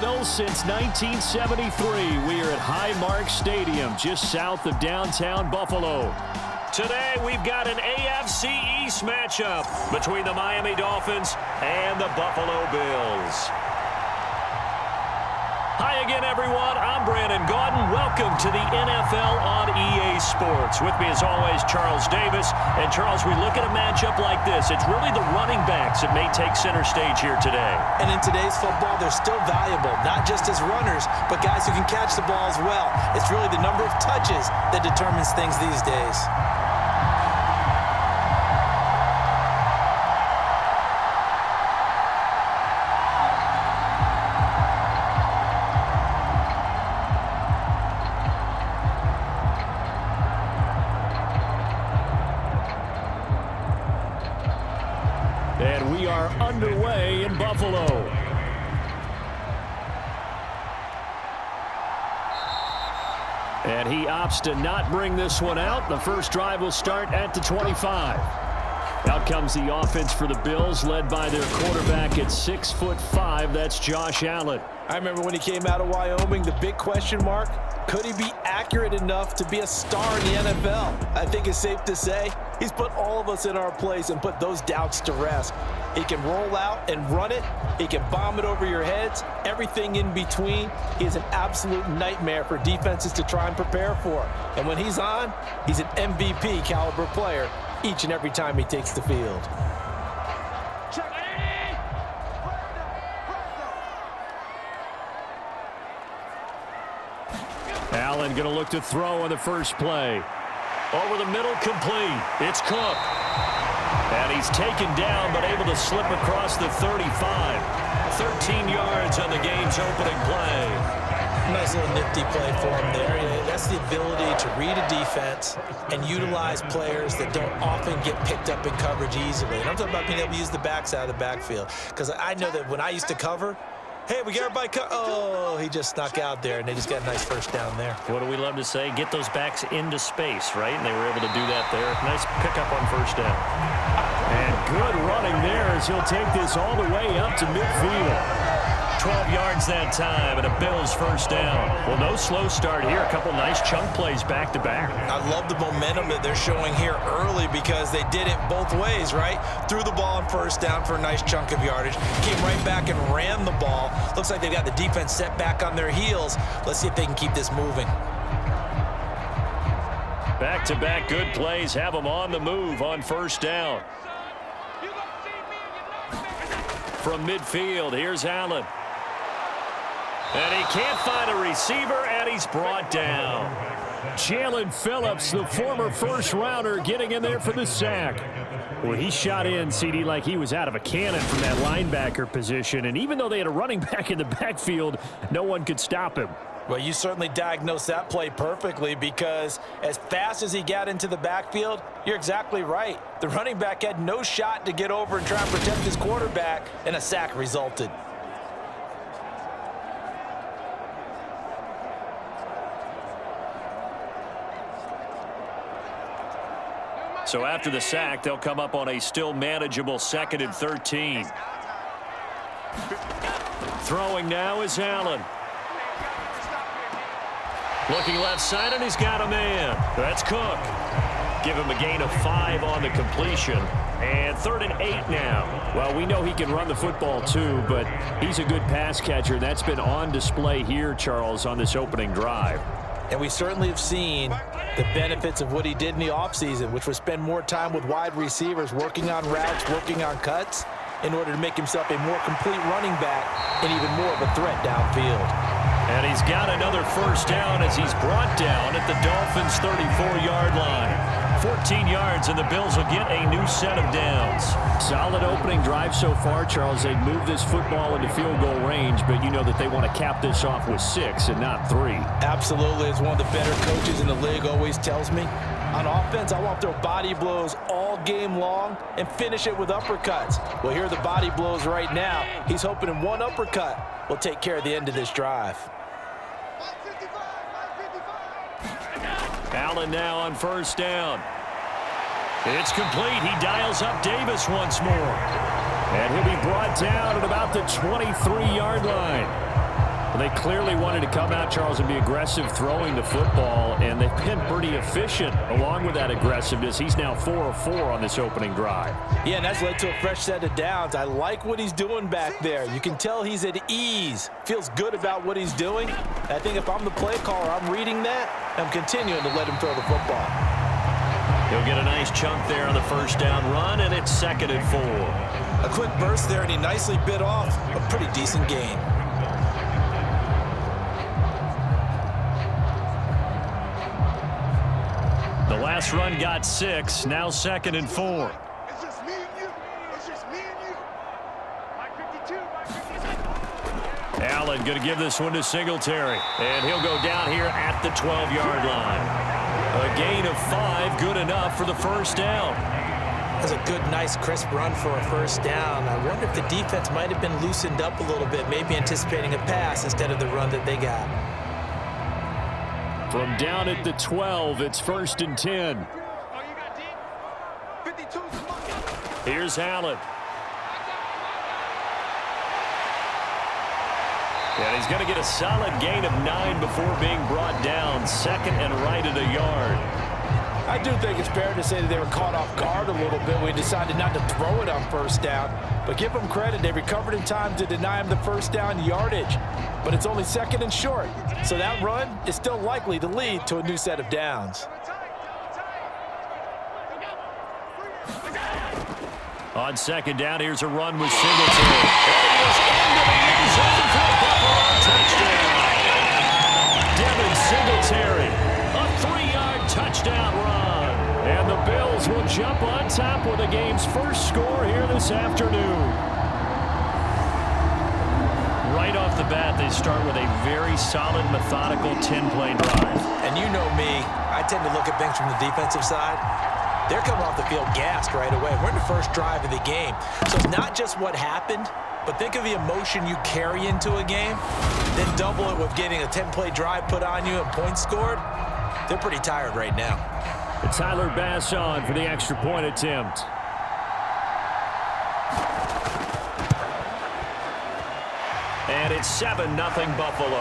Bills since 1973. We are at Highmark Stadium, just south of downtown Buffalo. Today, we've got an AFC East matchup between the Miami Dolphins and the Buffalo Bills. Hi again, everyone. I'm Brandon Gaudin. Welcome to the NFL on EA Sports. With me, as always, Charles Davis. And, Charles, we look at a matchup like this. It's really the running backs that may take center stage here today. And in today's football, they're still valuable, not just as runners, but guys who can catch the ball as well. It's really the number of touches that determines things these days. And we are underway in Buffalo. And he opts to not bring this one out. The first drive will start at the 25. Out comes the offense for the Bills, led by their quarterback at 6'5". That's Josh Allen. I remember when he came out of Wyoming, the big question mark, could he be accurate enough to be a star in the NFL? I think it's safe to say he's put all of us in our place and put those doubts to rest. He can roll out and run it. He can bomb it over your heads. Everything in between. He is an absolute nightmare for defenses to try and prepare for. And when he's on, he's an MVP caliber player each and every time he takes the field. Allen going to look to throw on the first play. Over the middle, complete. It's Cook. And he's taken down, but able to slip across the 35. 13 yards on the game's opening play. Nice little nifty play for him there. That's the ability to read a defense and utilize players that don't often get picked up in coverage easily. And I'm talking about being able to use the backside of the backfield. Because I know that when I used to cover, hey, we got everybody oh, he just snuck out there, and they just got a nice first down there. What do we love to say? Get those backs into space, right? And they were able to do that there. Nice pickup on first down. And good running there as he'll take this all the way up to midfield. 12 yards that time, and a Bills first down. Well, no slow start here. A couple nice chunk plays back-to-back. I love the momentum that they're showing here early because they did it both ways, right? Threw the ball on first down for a nice chunk of yardage. Came right back and ran the ball. Looks like they've got the defense set back on their heels. Let's see if they can keep this moving. Back-to-back good plays have them on the move on first down. From midfield, here's Allen. And he can't find a receiver, and he's brought down. Jalen Phillips, the former first-rounder, getting in there for the sack. Well, he shot in, CD, like he was out of a cannon from that linebacker position. And even though they had a running back in the backfield, no one could stop him. Well, you certainly diagnosed that play perfectly because as fast as he got into the backfield, you're exactly right. The running back had no shot to get over and try and protect his quarterback, and a sack resulted. So after the sack, they'll come up on a still manageable 2nd and 13. Throwing now is Allen. Looking left side, and he's got a man. That's Cook. Give him a gain of 5 on the completion. And 3rd and 8 now. Well, we know he can run the football too, but he's a good pass catcher. That's been on display here, Charles, on this opening drive. And we certainly have seen the benefits of what he did in the offseason, which was spend more time with wide receivers, working on routes, working on cuts, in order to make himself a more complete running back and even more of a threat downfield. And he's got another first down as he's brought down at the Dolphins' 34-yard line. 14 yards, and the Bills will get a new set of downs. Solid opening drive so far, Charles. They've moved this football into field goal range, but you know that they want to cap this off with 6 and not 3. Absolutely. As one of the better coaches in the league always tells me, on offense, I want to throw body blows all game long and finish it with uppercuts. Well, here are the body blows right now. He's hoping in one uppercut will take care of the end of this drive. Allen now on first down. It's complete. He dials up Davis once more. And he'll be brought down at about the 23-yard line. They clearly wanted to come out, Charles, and be aggressive throwing the football, and they've been pretty efficient along with that aggressiveness. He's now 4 of 4 on this opening drive. Yeah, and that's led to a fresh set of downs. I like what he's doing back there. You can tell he's at ease, feels good about what he's doing. I think if I'm the play caller, I'm reading that, I'm continuing to let him throw the football. He'll get a nice chunk there on the first down run, and it's 2nd and 4. A quick burst there, and he nicely bit off a pretty decent gain. The last run got 6, now 2nd and 4. It's just me and you. It's just me and you. My 52, my 52. Allen going to give this one to Singletary, and he'll go down here at the 12-yard line. A gain of 5, good enough for the first down. That's a good, nice, crisp run for a first down. I wonder if the defense might have been loosened up a little bit, maybe anticipating a pass instead of the run that they got. From down at the 12, it's 1st and 10. Oh, you got deep? 52. Here's Allen. And he's going to get a solid gain of 9 before being brought down. 2nd and right at a yard. I do think it's fair to say that they were caught off guard a little bit. We decided not to throw it on first down. But give them credit. They recovered in time to deny him the first down yardage. But it's only 2nd and short. So that run is still likely to lead to a new set of downs. On 2nd down, here's a run with Singletary. And he is into the end zone for a Buffalo touchdown. Devin Singletary, a 3-yard touchdown run. And the Bills will jump on top with the game's first score here this afternoon. Right off the bat, they start with a very solid, methodical 10-play drive. And you know me, I tend to look at things from the defensive side. They're coming off the field gassed right away. We're in the first drive of the game. So it's not just what happened, but think of the emotion you carry into a game, then double it with getting a 10-play drive put on you and points scored. They're pretty tired right now. Tyler Bass on for the extra point attempt. And it's 7-0 Buffalo.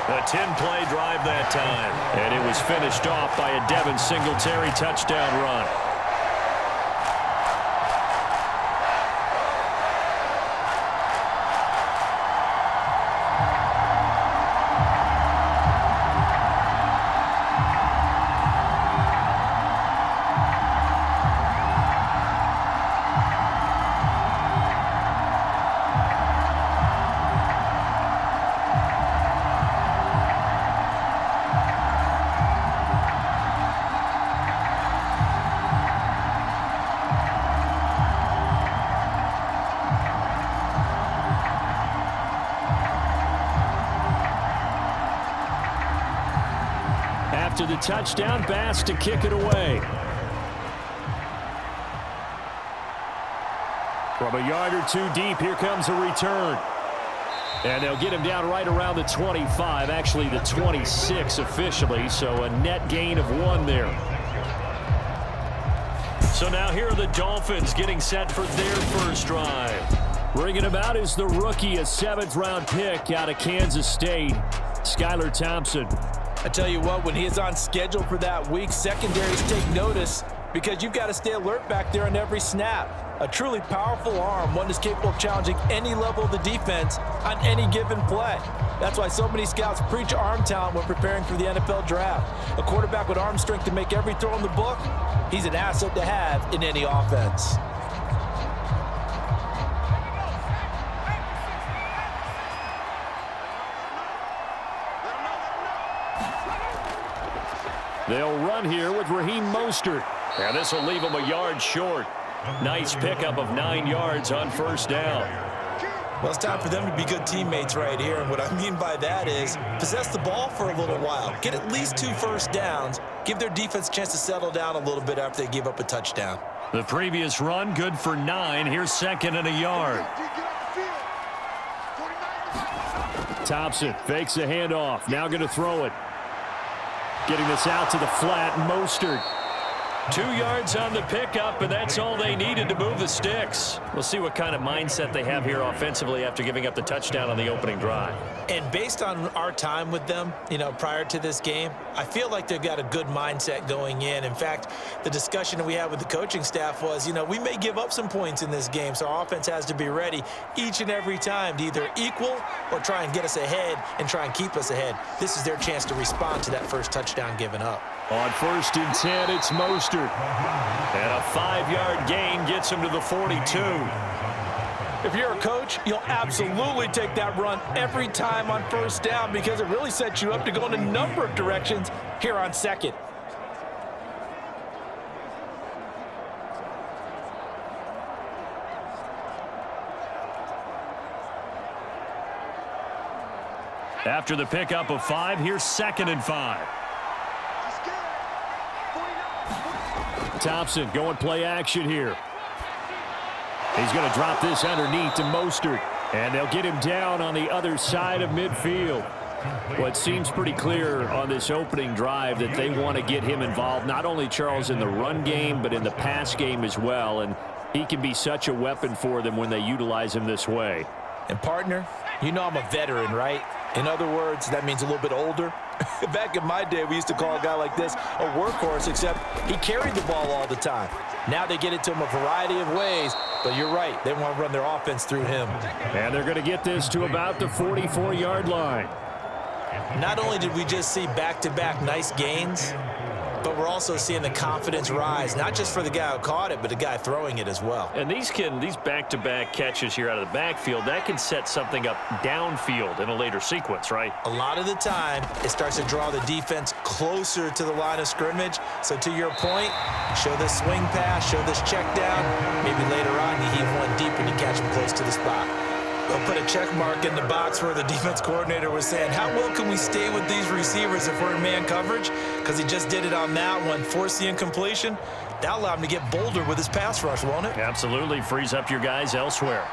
A 10-play drive that time. And it was finished off by a Devin Singletary touchdown run. After the touchdown, Bass to kick it away. From a yard or two deep, here comes a return. And they'll get him down right around the 25, actually the 26 officially, so a net gain of 1 there. So now here are the Dolphins getting set for their first drive. Bringing him out is the rookie, a 7th-round pick out of Kansas State, Skylar Thompson. I tell you what, when he is on schedule for that week, secondaries take notice because you've got to stay alert back there on every snap. A truly powerful arm, one that's capable of challenging any level of the defense on any given play. That's why so many scouts preach arm talent when preparing for the NFL draft. A quarterback with arm strength to make every throw in the book, he's an asset to have in any offense. They'll run here with Raheem Mostert. And this will leave him a yard short. Nice pickup of 9 yards on first down. Well, it's time for them to be good teammates right here. And what I mean by that is possess the ball for a little while. Get at least 2 first downs. Give their defense a chance to settle down a little bit after they give up a touchdown. The previous run good for 9. Here's 2nd and a yard. Thompson fakes the handoff. Now going to throw it. Getting this out to the flat, Mostert. 2 yards on the pickup, and that's all they needed to move the sticks. We'll see what kind of mindset they have here offensively after giving up the touchdown on the opening drive. And based on our time with them, prior to this game, I feel like they've got a good mindset going in. In fact, the discussion that we had with the coaching staff was, we may give up some points in this game, so our offense has to be ready each and every time to either equal or try and get us ahead and try and keep us ahead. This is their chance to respond to that first touchdown given up. On 1st and 10, it's Mostert. And a 5-yard gain gets him to the 42. If you're a coach, you'll absolutely take that run every time on 1st down because it really sets you up to go in a number of directions here on 2nd. After the pickup of 5, here's 2nd and 5. Thompson going play action here. He's going to drop this underneath to Mostert, and they'll get him down on the other side of midfield. Well, it seems pretty clear on this opening drive that they want to get him involved, not only, Charles, in the run game, but in the pass game as well, and he can be such a weapon for them when they utilize him this way. And, partner, I'm a veteran, right? In other words, that means a little bit older. Back in my day, we used to call a guy like this a workhorse, except he carried the ball all the time. Now they get it to him a variety of ways, but you're right. They want to run their offense through him. And they're going to get this to about the 44-yard line. Not only did we just see back-to-back nice gains, but we're also seeing the confidence rise, not just for the guy who caught it, but the guy throwing it as well. And these back-to-back catches here out of the backfield, that can set something up downfield in a later sequence, right? A lot of the time, it starts to draw the defense closer to the line of scrimmage. So to your point, show this swing pass, show this check down. Maybe later on, you heave one deep and you catch him close to the spot. We'll put a check mark in the box where the defense coordinator was saying, how well can we stay with these receivers if we're in man coverage? Because he just did it on that one, forced the incompletion. That'll allow him to get bolder with his pass rush, won't it? Absolutely. Frees up your guys elsewhere.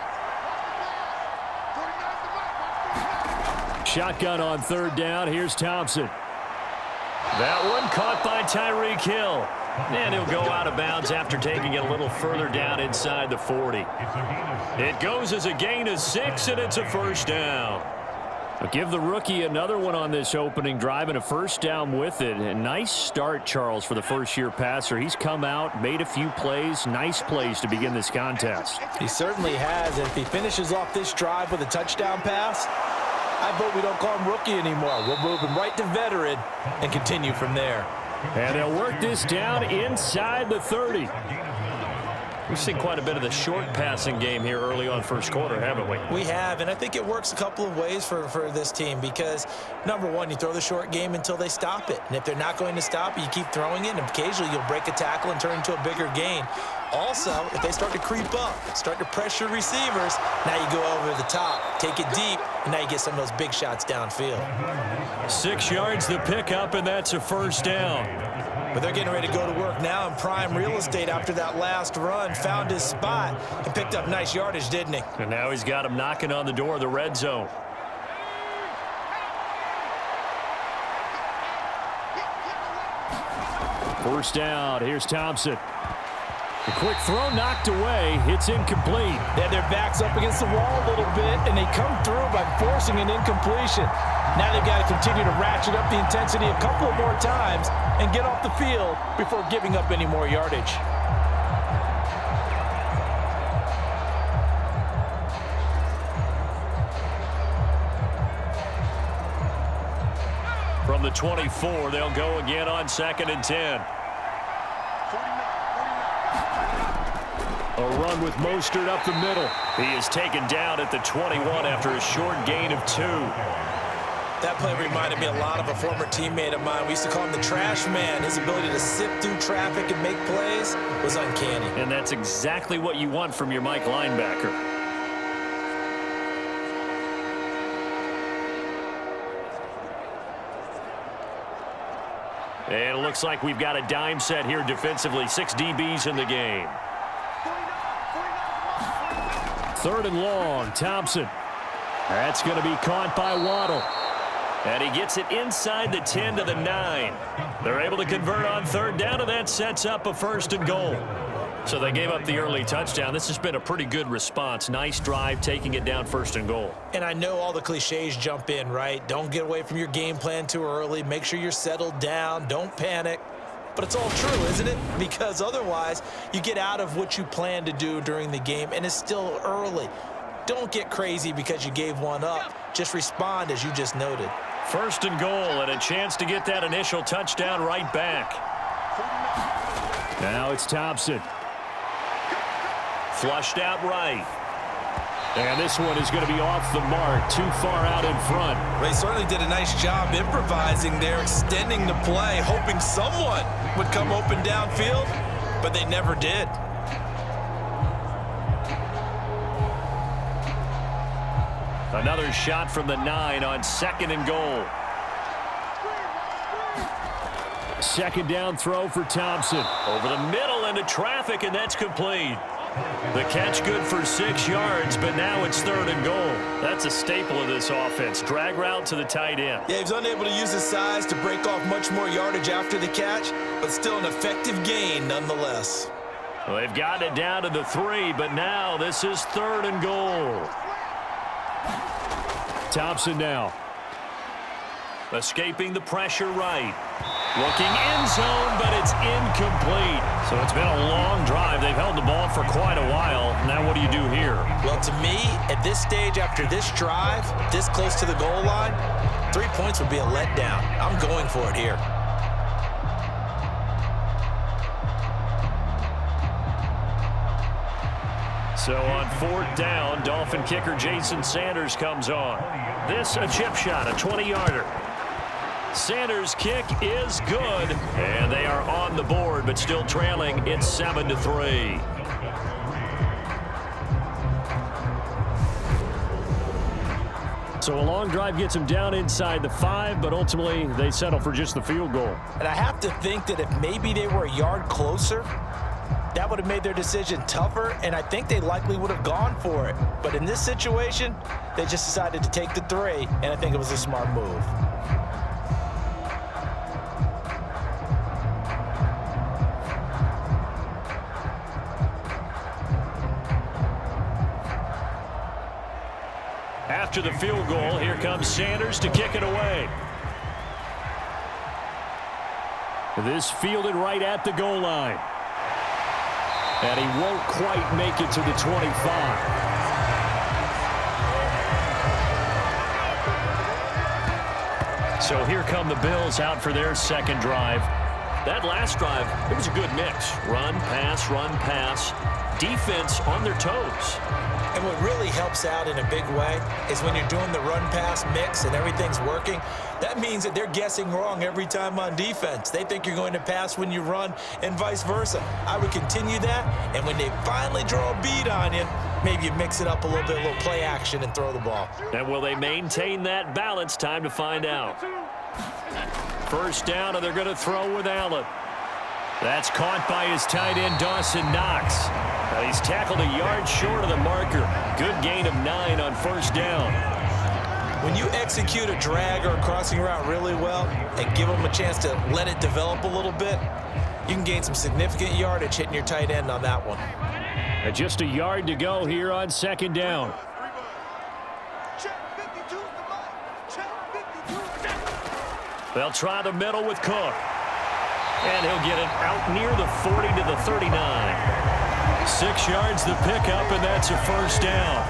Shotgun on 3rd down. Here's Thompson. That one caught by Tyreek Hill. And he'll go out of bounds after taking it a little further down inside the 40. It goes as a gain of 6, and it's a 1st down. I'll give the rookie another one on this opening drive and a 1st down with it. A nice start, Charles, for the first-year passer. He's come out, made a few plays, nice plays to begin this contest. He certainly has. And if he finishes off this drive with a touchdown pass, I vote we don't call him rookie anymore. We'll move him right to veteran and continue from there. And they'll work this down inside the 30. We've seen quite a bit of the short passing game here early on 1st quarter, haven't we? We have, and I think it works a couple of ways for this team because, number one, you throw the short game until they stop it. And if they're not going to stop it, you keep throwing it, and occasionally you'll break a tackle and turn it into a bigger gain. Also, if they start to creep up, start to pressure receivers, now you go over the top, take it deep, and now you get some of those big shots downfield. 6 yards the pickup, and that's a 1st down. But they're getting ready to go to work now in prime real estate after that last run. Found his spot and picked up nice yardage, didn't he? And now he's got him knocking on the door of the red zone. First down. Here's Thompson. The quick throw knocked away. It's incomplete. They had their backs up against the wall a little bit, and they come through by forcing an incompletion. Now they've got to continue to ratchet up the intensity a couple of more times and get off the field before giving up any more yardage. From the 24, they'll go again on 2nd and 10. A run with Mostert up the middle. He is taken down at the 21 after a short gain of 2. That play reminded me a lot of a former teammate of mine. We used to call him the trash man. His ability to sift through traffic and make plays was uncanny. And that's exactly what you want from your Mike linebacker. And it looks like we've got a dime set here defensively. 6 DBs in the game. 3rd and long. Thompson. That's going to be caught by Waddle. And he gets it inside the 10 to the 9. They're able to convert on third down, and that sets up a 1st and goal. So they gave up the early touchdown. This has been a pretty good response. Nice drive, taking it down 1st and goal. And I know all the cliches jump in, right? Don't get away from your game plan too early. Make sure you're settled down. Don't panic. But it's all true, isn't it? Because otherwise, you get out of what you plan to do during the game, and it's still early. Don't get crazy because you gave one up. Just respond as you just noted. 1st and goal, and a chance to get that initial touchdown right back. Now it's Thompson. Flushed out right. And this one is going to be off the mark, too far out in front. They certainly did a nice job improvising there, extending the play, hoping someone would come open downfield, but they never did. Another shot from the 9 on 2nd and goal. 2nd down throw for Thompson. Over the middle into traffic, and that's complete. The catch good for 6 yards, but now it's 3rd and goal. That's a staple of this offense. Drag route to the tight end. Yeah, he's unable to use his size to break off much more yardage after the catch, but still an effective gain nonetheless. Well, they've gotten it down to the 3, but now this is 3rd and goal. Thompson now. Escaping the pressure right. Looking end zone, but it's incomplete. So it's been a long drive. They've held the ball for quite a while. Now what do you do here? Well, to me, at this stage, after this drive, this close to the goal line, 3 points would be a letdown. I'm going for it here. So on 4th down, Dolphin kicker Jason Sanders comes on. This a chip shot, a 20-yarder. Sanders' kick is good, and they are on the board, but still trailing. It's 7-3. So a long drive gets them down inside the 5, but ultimately they settle for just the field goal. And I have to think that if maybe they were a yard closer, that would have made their decision tougher, and I think they likely would have gone for it. But in this situation, they just decided to take the 3, and I think it was a smart move. After the field goal, here comes Sanders to kick it away. This fielded right at the goal line. And he won't quite make it to the 25. So here come the Bills out for their 2nd drive. That last drive, it was a good mix. Run, pass, defense on their toes. And what really helps out in a big way is when you're doing the run-pass mix and everything's working, that means that they're guessing wrong every time on defense. They think you're going to pass when you run and vice versa. I would continue that, and when they finally draw a bead on you, maybe you mix it up a little bit, a little play action, and throw the ball. And will they maintain that balance? Time to find out. 1st down, and they're going to throw with Allen. That's caught by his tight end, Dawson Knox. He's tackled a yard short of the marker. Good gain of 9 on 1st down. When you execute a drag or a crossing route really well and give them a chance to let it develop a little bit, you can gain some significant yardage hitting your tight end on that one. And just a yard to go here on 2nd down. They'll try the middle with Cook. And he'll get it out near the 40 to the 39. 6 yards the pickup, and that's a 1st down.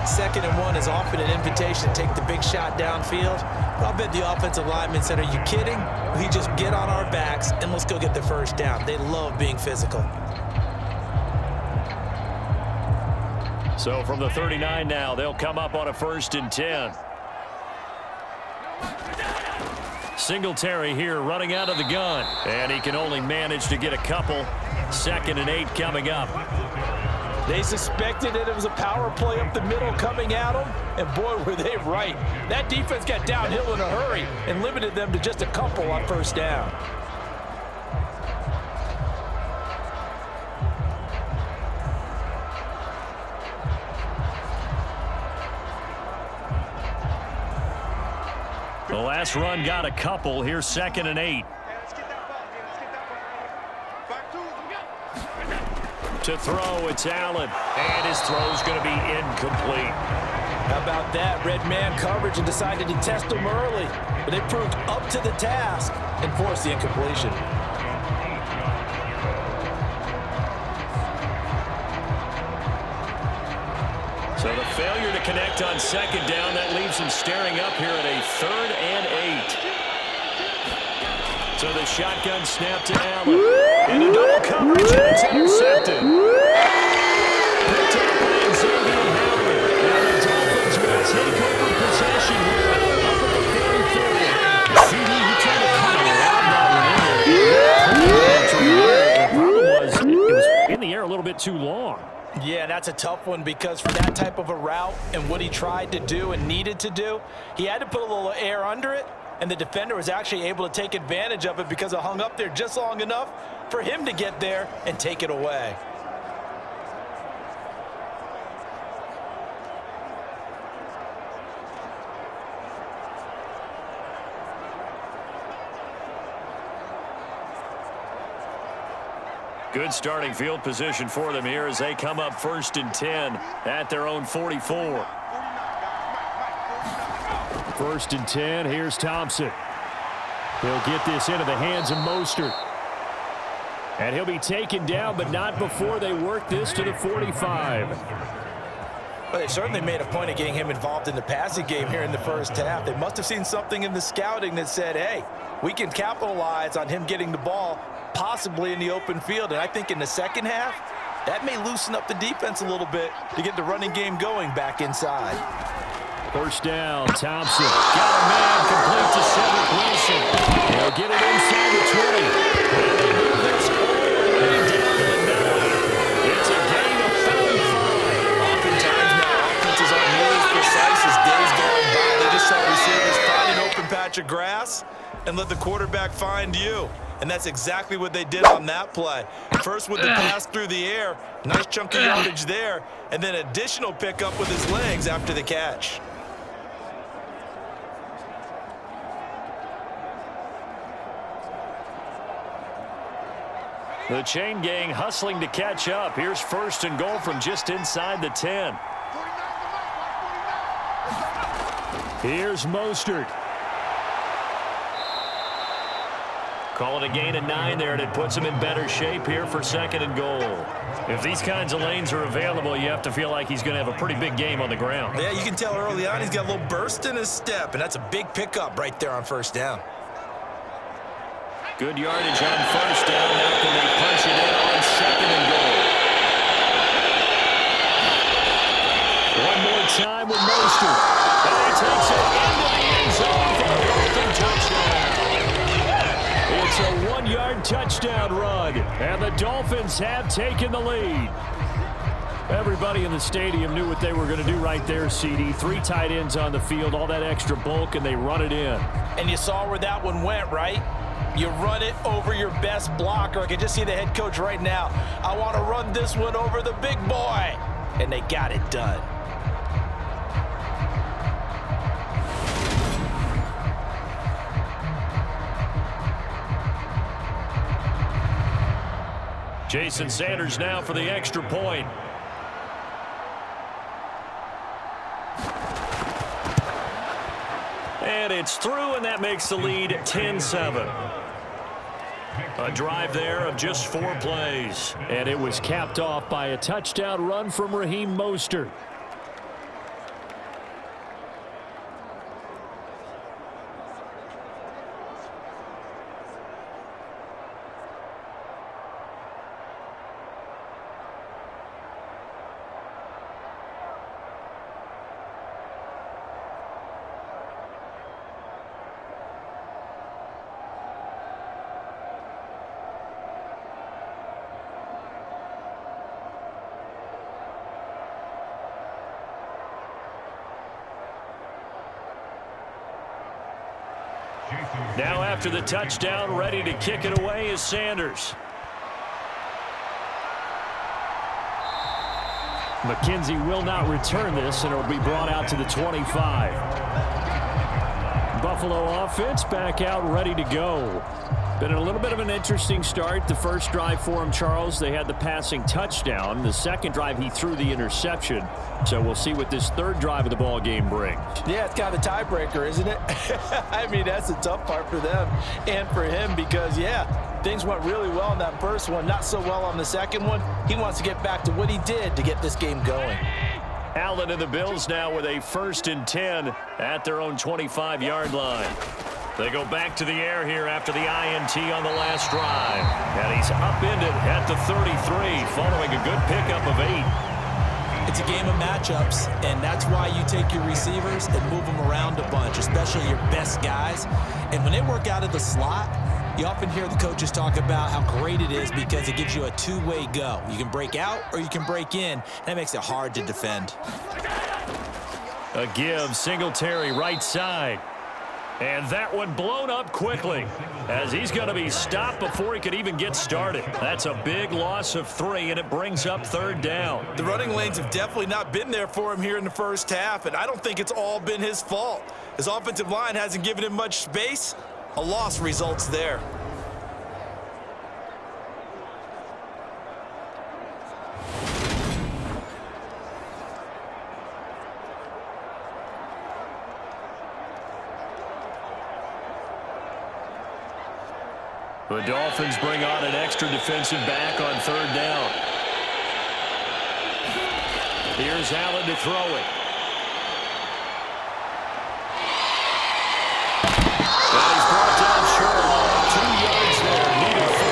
2nd and 1 is often an invitation to take the big shot downfield. But I'll bet the offensive lineman said, are you kidding? We just get on our backs, and let's go get the 1st down. They love being physical. So from the 39 now, they'll come up on a 1st and 10. Singletary here running out of the gun. And he can only manage to get a couple. 2nd and 8 coming up. They suspected that it was a power play up the middle coming at them, and boy, were they right. That defense got downhill in a hurry and limited them to just a couple on 1st down. The last run got a couple. Here's 2nd and 8. Let's get that ball. Let's get that ball. Back to To throw, it's Allen. And his throw's going to be incomplete. How about that? Red man coverage and decided to test him early. But they proved up to the task and forced the incompletion. So the failure to connect on 2nd down, that leaves him staring up here at a 3rd and 8. So the shotgun snap to Allen. Into double coverage, and it's intercepted. Picked up by Xavier Howard. And the Dolphins will take over possession here up at the 34. CD, he tried to kind of lob that one in there. The problem was it was in the air a little bit too long. Yeah, that's a tough one because for that type of a route and what he tried to do and needed to do, he had to put a little air under it, and the defender was actually able to take advantage of it because it hung up there just long enough for him to get there and take it away. Good starting field position for them here as they come up 1st and 10 at their own 44. 1st and 10, here's Thompson. He'll get this into the hands of Mostert. And he'll be taken down, but not before they work this to the 45. Well, they certainly made a point of getting him involved in the passing game here in the first half. They must have seen something in the scouting that said, hey, we can capitalize on him getting the ball possibly in the open field. And I think in the second half, that may loosen up the defense a little bit to get the running game going back inside. 1st down, Thompson. Got a man complete to Cedric Wilson. They'll get it inside the 20. And they move this all the way down to the 9. It's a gain of 35. Oftentimes now, offenses aren't nearly as precise as days going by. They just saw receivers find an open patch of grass and let the quarterback find you. And that's exactly what they did on that play. First with the pass through the air, nice chunk of yardage there, and then additional pickup with his legs after the catch. The chain gang hustling to catch up. Here's 1st and goal from just inside the 10. Here's Mostert. Call it a gain of 9 there, and it puts him in better shape here for 2nd and goal. If these kinds of lanes are available, you have to feel like he's going to have a pretty big game on the ground. Yeah, you can tell early on he's got a little burst in his step, and that's a big pickup right there on 1st down. Good yardage on 1st down. Now can they punch it in on 2nd and goal? One more time with Mostert. And he takes it into the end zone for a Dolphin touchdown. It's a 1-yard touchdown run, and the Dolphins have taken the lead. Everybody in the stadium knew what they were going to do right there, CD. 3 tight ends on the field, all that extra bulk, and they run it in. And you saw where that one went, right? You run it over your best blocker. I can just see the head coach right now. I want to run this one over the big boy. And they got it done. Jason Sanders now for the extra point. And it's through, and that makes the lead 10-7. A drive there of just 4 plays. And it was capped off by a touchdown run from Raheem Mostert. Now after the touchdown, ready to kick it away is Sanders. McKenzie will not return this, and it will be brought out to the 25. Buffalo offense back out ready to go. Been a little bit of an interesting start. The first drive for him, Charles, they had the passing touchdown. The second drive, he threw the interception. So we'll see what this third drive of the ball game brings. Yeah, it's kind of a tiebreaker, isn't it? I mean, that's the tough part for them and for him because, yeah, things went really well in that first one, not so well on the second one. He wants to get back to what he did to get this game going. Allen and the Bills now with a 1st and 10 at their own 25-yard line. They go back to the air here after the INT on the last drive. And he's upended at the 33 following a good pickup of 8. It's a game of matchups, and that's why you take your receivers and move them around a bunch, especially your best guys. And when they work out of the slot, you often hear the coaches talk about how great it is because it gives you a two-way go. You can break out or you can break in. That makes it hard to defend. A give, Singletary right side. And that one blown up quickly as he's going to be stopped before he could even get started. That's a big loss of 3, and it brings up 3rd down. The running lanes have definitely not been there for him here in the first half, and I don't think it's all been his fault. His offensive line hasn't given him much space. A loss results there. The Dolphins bring on an extra defensive back on 3rd down. Here's Allen to throw it. And he's brought down short. 2 yards there. Needed 4.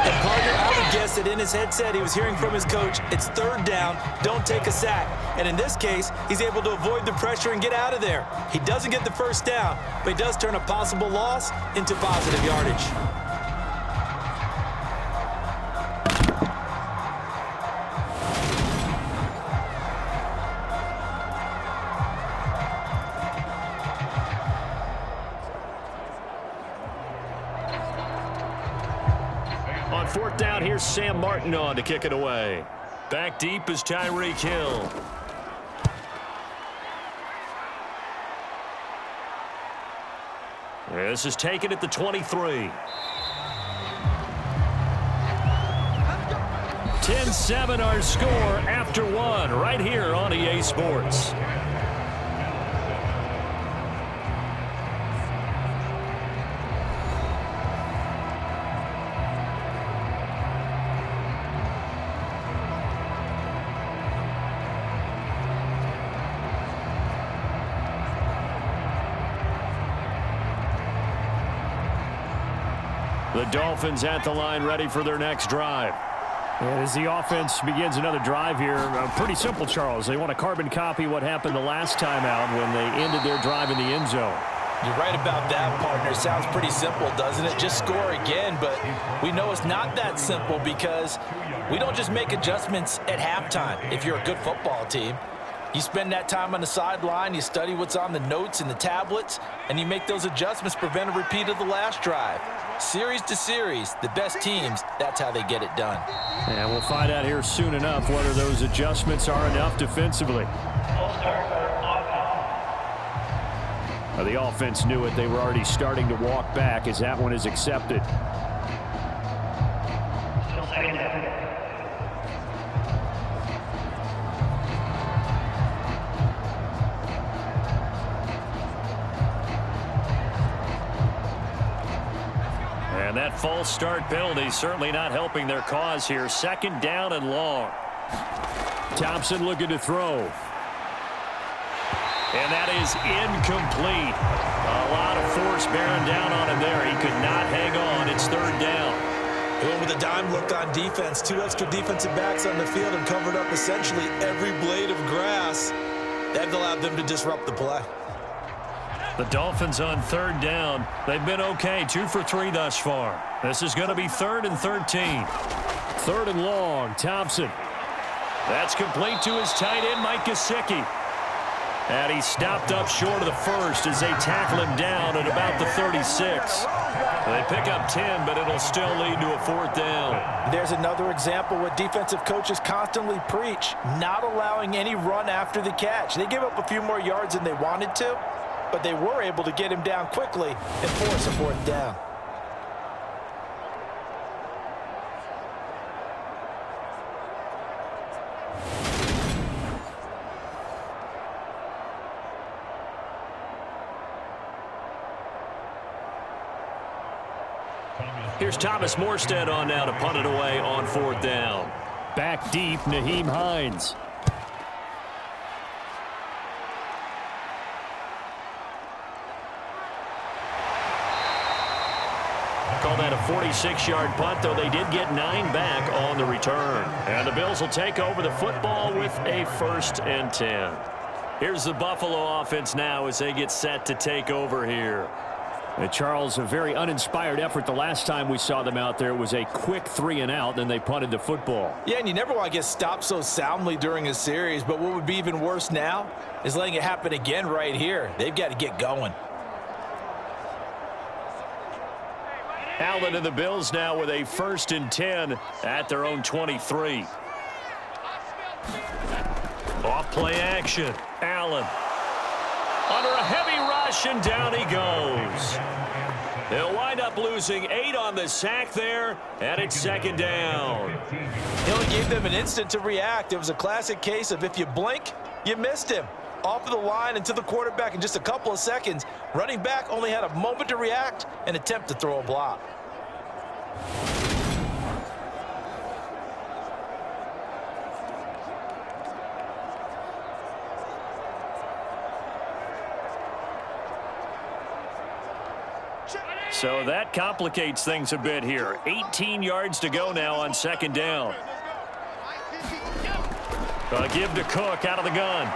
And partner, I would guess that in his headset he was hearing from his coach, it's 3rd down, don't take a sack. And in this case, he's able to avoid the pressure and get out of there. He doesn't get the 1st down, but he does turn a possible loss into positive yardage. On 4th down, here's Sam Martin on to kick it away. Back deep is Tyreek Hill. This is taken at the 23. 10-7 our score after 1 right here on EA Sports. The Dolphins at the line ready for their next drive. And as the offense begins another drive here, pretty simple, Charles. They want to carbon copy what happened the last time out when they ended their drive in the end zone. You're right about that, partner. Sounds pretty simple, doesn't it? Just score again, but we know it's not that simple because we don't just make adjustments at halftime if you're a good football team. You spend that time on the sideline, you study what's on the notes and the tablets, and you make those adjustments, prevent a repeat of the last drive. Series to series, the best teams, that's how they get it done. And we'll find out here soon enough whether those adjustments are enough defensively. The offense knew it. They were already starting to walk back as that one is accepted. And that false start penalty certainly not helping their cause here. 2nd down and long. Thompson looking to throw. And that is incomplete. A lot of force bearing down on him there. He could not hang on. It's 3rd down. They went with a dime look on defense. 2 extra defensive backs on the field and covered up essentially every blade of grass. That allowed them to disrupt the play. The Dolphins on 3rd down. They've been okay. 2 for 3 thus far. This is going to be 3rd and 13. 3rd and long. Thompson. That's complete to his tight end, Mike Gesicki. And he stopped up short of the 1st as they tackle him down at about the 36. They pick up 10, but it'll still lead to a 4th down. There's another example what defensive coaches constantly preach, not allowing any run after the catch. They give up a few more yards than they wanted to, but they were able to get him down quickly and force a fourth down. Here's Thomas Morstead on now to punt it away on fourth down. Back deep, Nyheim Hines. Call that a 46-yard punt, though they did get 9 back on the return. And the Bills will take over the football with a 1st and 10. Here's the Buffalo offense now as they get set to take over here. Charles, a very uninspired effort the last time we saw them out there. It was a quick 3-and-out, then they punted the football. Yeah, and you never want to get stopped so soundly during a series, but what would be even worse now is letting it happen again right here. They've got to get going. Allen and the Bills now with a 1st and 10 at their own 23. Off play action. Allen under a heavy rush, and down he goes. They'll wind up losing 8 on the sack there, and it's 2nd down. He only gave them an instant to react. It was a classic case of if you blink, you missed him. Off of the line and to the quarterback in just a couple of seconds. Running back only had a moment to react and attempt to throw a block. So that complicates things a bit here. 18 yards to go now on 2nd down. A give to Cook out of the gun.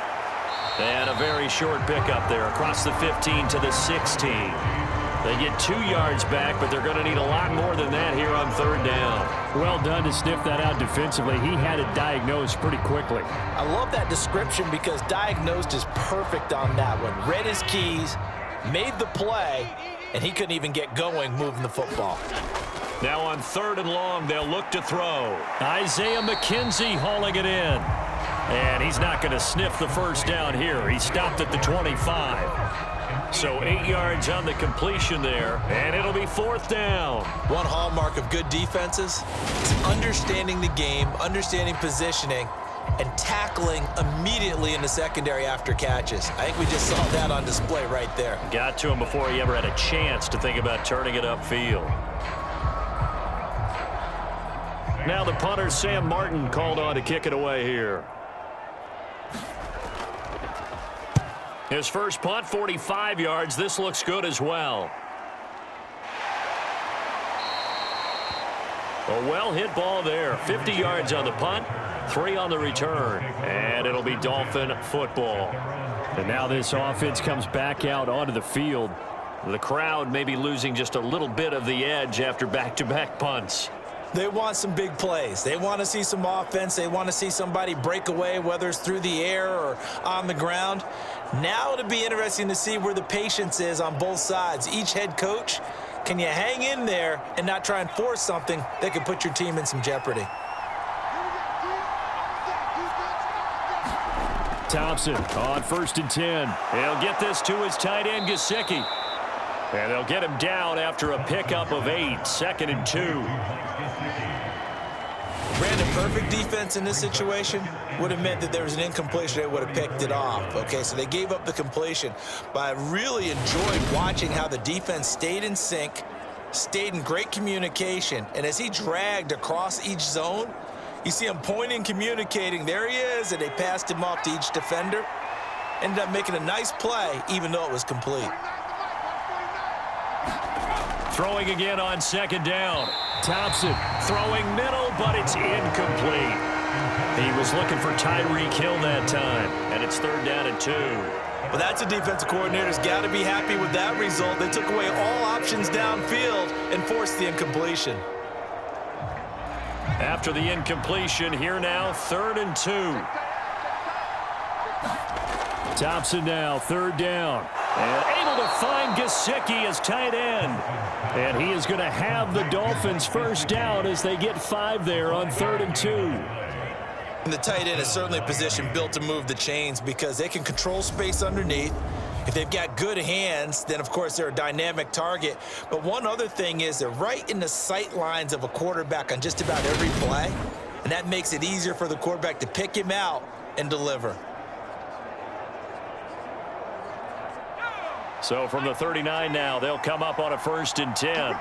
And a very short pickup there across the 15 to the 16. They get 2 yards back, but they're going to need a lot more than that here on 3rd down. Well done to sniff that out defensively. He had it diagnosed pretty quickly. I love that description because diagnosed is perfect on that one. Read his keys, made the play, and he couldn't even get going moving the football. Now on 3rd and long, they'll look to throw. Isaiah McKenzie hauling it in. And he's not going to sniff the 1st down here. He stopped at the 25. So 8 yards on the completion there, and it'll be 4th down. One hallmark of good defenses is understanding the game, understanding positioning, and tackling immediately in the secondary after catches. I think we just saw that on display right there. Got to him before he ever had a chance to think about turning it upfield. Now the punter, Sam Martin, called on to kick it away here. His first punt, 45 yards. This looks good as well. A well-hit ball there. 50 yards on the punt, 3 on the return. And it'll be Dolphin football. And now this offense comes back out onto the field. The crowd may be losing just a little bit of the edge after back-to-back punts. They want some big plays. They want to see some offense. They want to see somebody break away, whether it's through the air or on the ground. Now it'll be interesting to see where the patience is on both sides. Each head coach, can you hang in there and not try and force something that could put your team in some jeopardy? Thompson on 1st and 10. He'll get this to his tight end, Gesicki. And they'll get him down after a pickup of 8, 2nd and 2. Brandon, perfect defense in this situation would have meant that there was an incompletion. They would have picked it off. Okay, so they gave up the completion. But I really enjoyed watching how the defense stayed in sync, stayed in great communication. And as he dragged across each zone, you see him pointing, communicating. There he is, and they passed him off to each defender. Ended up making a nice play, even though it was complete. Throwing again on 2nd down. Thompson Throwing middle, but it's incomplete. He was looking for Tyreek Hill that time, and it's 3rd down and 2. Well, that's a defensive coordinator's got to be happy with that result. They took away all options downfield and forced the incompletion. After the incompletion, here now, 3rd and 2. Thompson now, 3rd down. And able to find Gesicki as tight end. And he is going to have the Dolphins 1st down as they get 5 there on 3rd and 2. And the tight end is certainly a position built to move the chains because they can control space underneath. If they've got good hands, then, of course, they're a dynamic target. But one other thing is they're right in the sight lines of a quarterback on just about every play, and that makes it easier for the quarterback to pick him out and deliver. So from the 39 now, they'll come up on a 1st and 10.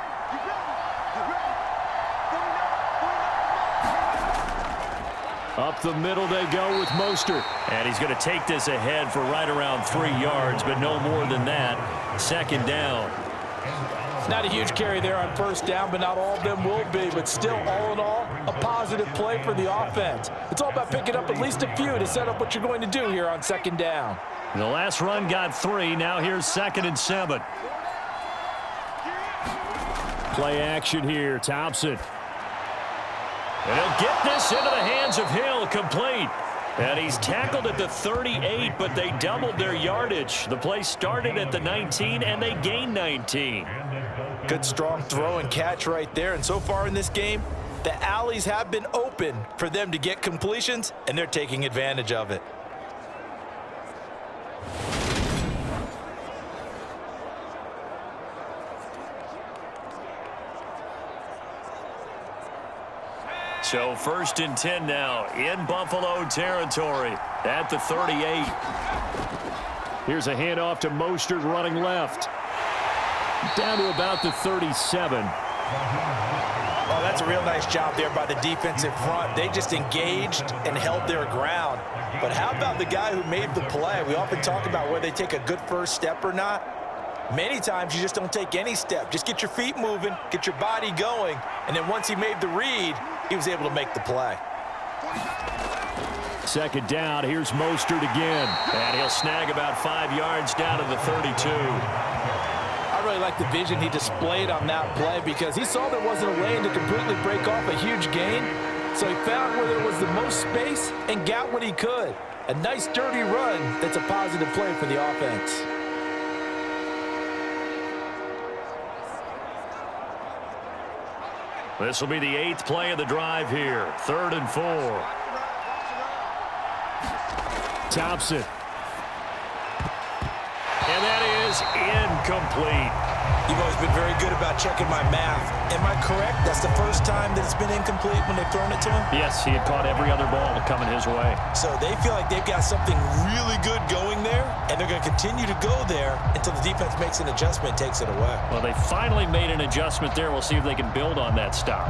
Up the middle they go with Mostert. And he's going to take this ahead for right around 3 yards, but no more than that. 2nd down. Not a huge carry there on 1st down, but not all of them will be. But still, all in all, a positive play for the offense. It's all about picking up at least a few to set up what you're going to do here on 2nd down. The last run got 3. Now here's 2nd and 7. Play action here. Thompson. And he'll get this into the hands of Hill, complete. And he's tackled at the 38, but they doubled their yardage. The play started at the 19, and they gained 19. Good, strong throw and catch right there. And so far in this game, the alleys have been open for them to get completions, and they're taking advantage of it. So 1st and 10 now in Buffalo territory at the 38. Here's a handoff to Mostert running left. Down to about the 37. Oh, that's a real nice job there by the defensive front. They just engaged and held their ground. But how about the guy who made the play? We often talk about whether they take a good first step or not. Many times you just don't take any step. Just get your feet moving, get your body going, and then once he made the read, he was able to make the play. 2nd down. Here's Mostert again. And he'll snag about 5 yards down to the 32. I really like the vision he displayed on that play because he saw there wasn't a lane to completely break off a huge gain. So he found where there was the most space and got what he could. A nice, dirty run that's a positive play for the offense. This will be the 8th play of the drive here. 3rd and 4. Thompson. And that is incomplete. You've always been very good about checking my math. Am I correct? That's the first time that it's been incomplete when they've thrown it to him? Yes, he had caught every other ball coming his way. So they feel like they've got something really good going there, and they're going to continue to go there until the defense makes an adjustment and takes it away. Well, they finally made an adjustment there. We'll see if they can build on that stop.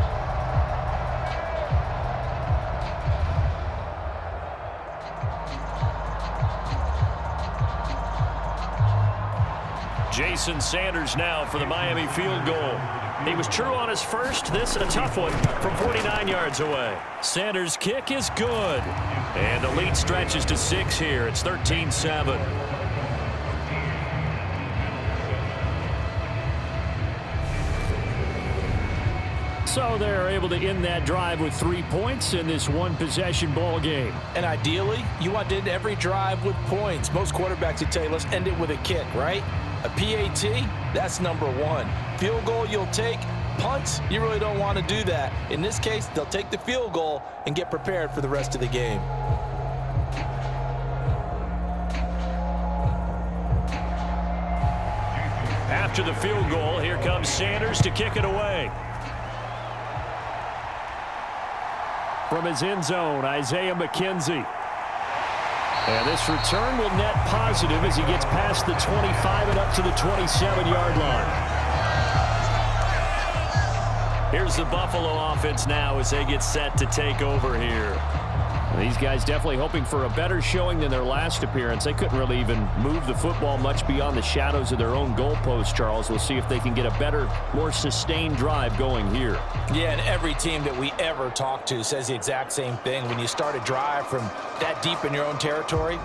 Jason Sanders now for the Miami field goal. He was true on his first. This a tough one from 49 yards away. Sanders' kick is good. And the lead stretches to 6 here. It's 13-7. So they're able to end that drive with 3 points in this one-possession ball game. And ideally, you want to end every drive with points. Most quarterbacks would tell you, let's end it with a kick, right? A PAT, that's number 1. Field goal you'll take. Punts, you really don't want to do that. In this case, they'll take the field goal and get prepared for the rest of the game. After the field goal, here comes Sanders to kick it away. From his end zone, Isaiah McKenzie. And this return will net positive as he gets past the 25 and up to the 27-yard line. Here's the Buffalo offense now as they get set to take over here. These guys definitely hoping for a better showing than their last appearance. They couldn't really even move the football much beyond the shadows of their own goalpost, Charles. We'll see if they can get a better, more sustained drive going here. Yeah, and every team that we ever talk to says the exact same thing. When you start a drive from that deep in your own territory,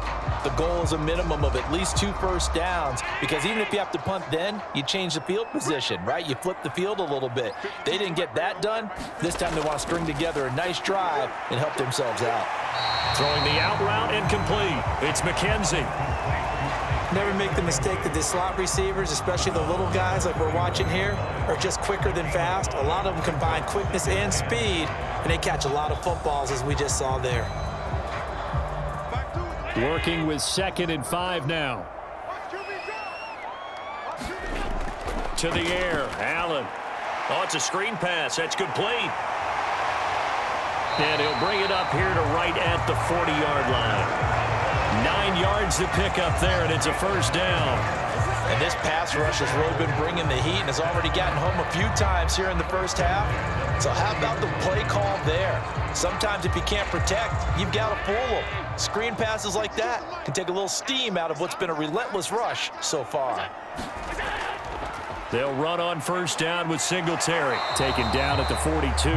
the goal is a minimum of at least 2 first downs, because even if you have to punt then, you change the field position, right? You flip the field a little bit. They didn't get that done. This time they want to string together a nice drive and help themselves out. Throwing the out route incomplete. It's McKenzie. Never make the mistake that the slot receivers, especially the little guys like we're watching here, are just quicker than fast. A lot of them combine quickness and speed, and they catch a lot of footballs, as we just saw there. Working with 2nd and 5 now. to the air. Allen. Oh, it's a screen pass. That's complete. And he'll bring it up here to right at the 40-yard line. 9 yards to pick up there, and it's a first down. And this pass rush has really been bringing the heat and has already gotten home a few times here in the first half. So how about the play call there? Sometimes if you can't protect, you've got to fool them. Screen passes like that can take a little steam out of what's been a relentless rush so far. They'll run on first down with Singletary. Taken down at the 42.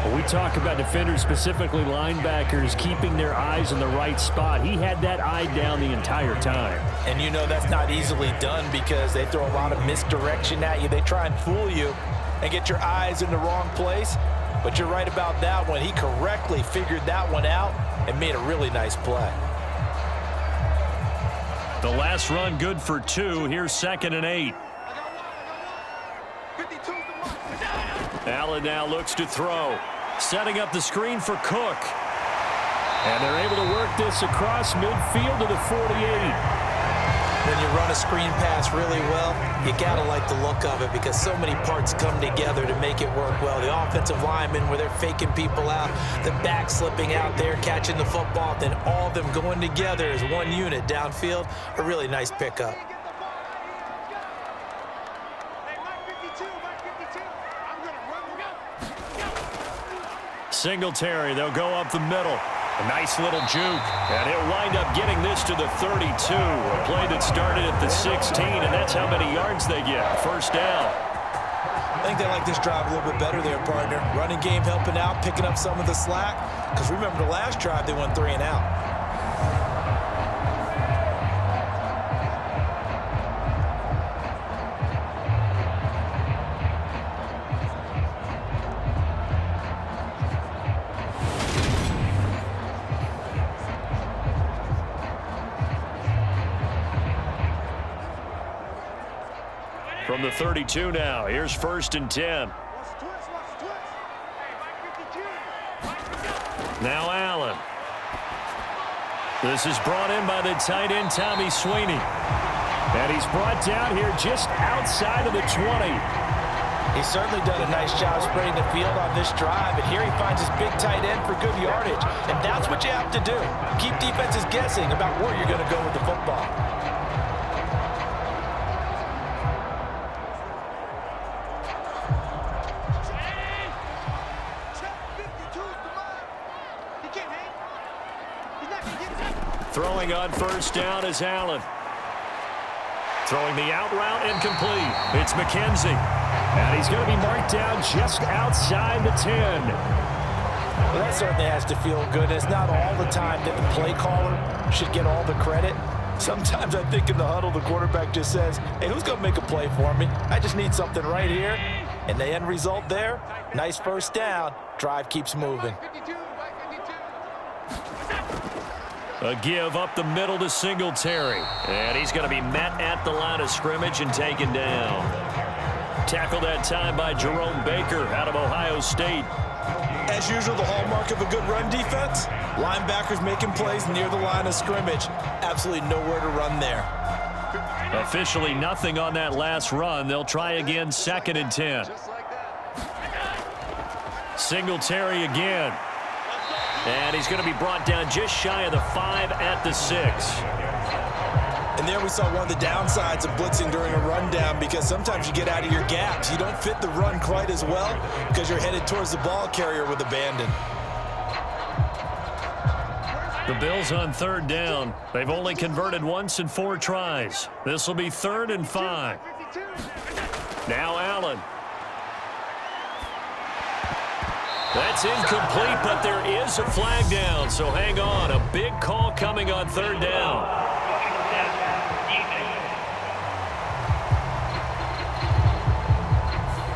When we talk about defenders, specifically linebackers, keeping their eyes in the right spot, he had that eye down the entire time. And you know that's not easily done because they throw a lot of misdirection at you. They try and fool you and get your eyes in the wrong place. But you're right about that one. He correctly figured that one out and made a really nice play. The last run good for 2. Here's 2nd and 8. Allen now looks to throw. Setting up the screen for Cook. And they're able to work this across midfield to the 48. When you run a screen pass really well, you got to like the look of it because so many parts come together to make it work well. The offensive linemen where they're faking people out, the back slipping out there, catching the football, then all of them going together as one unit downfield. A really nice pickup. Singletary, they'll go up the middle. A nice little juke. And he'll wind up getting this to the 32. A play that started at the 16, and that's how many yards they get. First down. I think they like this drive a little bit better there, partner. Running game helping out, picking up some of the slack. Because remember the last drive, they went 3 and out. From the 32 now, here's 1st and 10. Now Allen. This is brought in by the tight end, Tommy Sweeney. And he's brought down here just outside of the 20. He's certainly done a nice job spreading the field on this drive, and here he finds his big tight end for good yardage. And that's what you have to do. Keep defenses guessing about where you're going to go with the football. Throwing on first down is Allen. Throwing the out route incomplete. It's McKenzie. And he's going to be marked down just outside the 10. Well, that certainly has to feel good. It's not all the time that the play caller should get all the credit. Sometimes I think in the huddle, the quarterback just says, hey, who's going to make a play for me? I just need something right here. And the end result there, nice first down. Drive keeps moving. A give up the middle to Singletary. And he's going to be met at the line of scrimmage and taken down. Tackled that time by Jerome Baker out of Ohio State. As usual, the hallmark of a good run defense, linebackers making plays near the line of scrimmage. Absolutely nowhere to run there. Officially nothing on that last run. They'll try again, 2nd and 10. Singletary again. And he's going to be brought down just shy of the 5 at the 6. And there we saw one of the downsides of blitzing during a rundown because sometimes you get out of your gaps. You don't fit the run quite as well because you're headed towards the ball carrier with abandon. The Bills on 3rd down. They've only converted once in 4 tries. This will be 3rd and 5. Now Allen. That's incomplete, but there is a flag down, so hang on. A big call coming on 3rd down.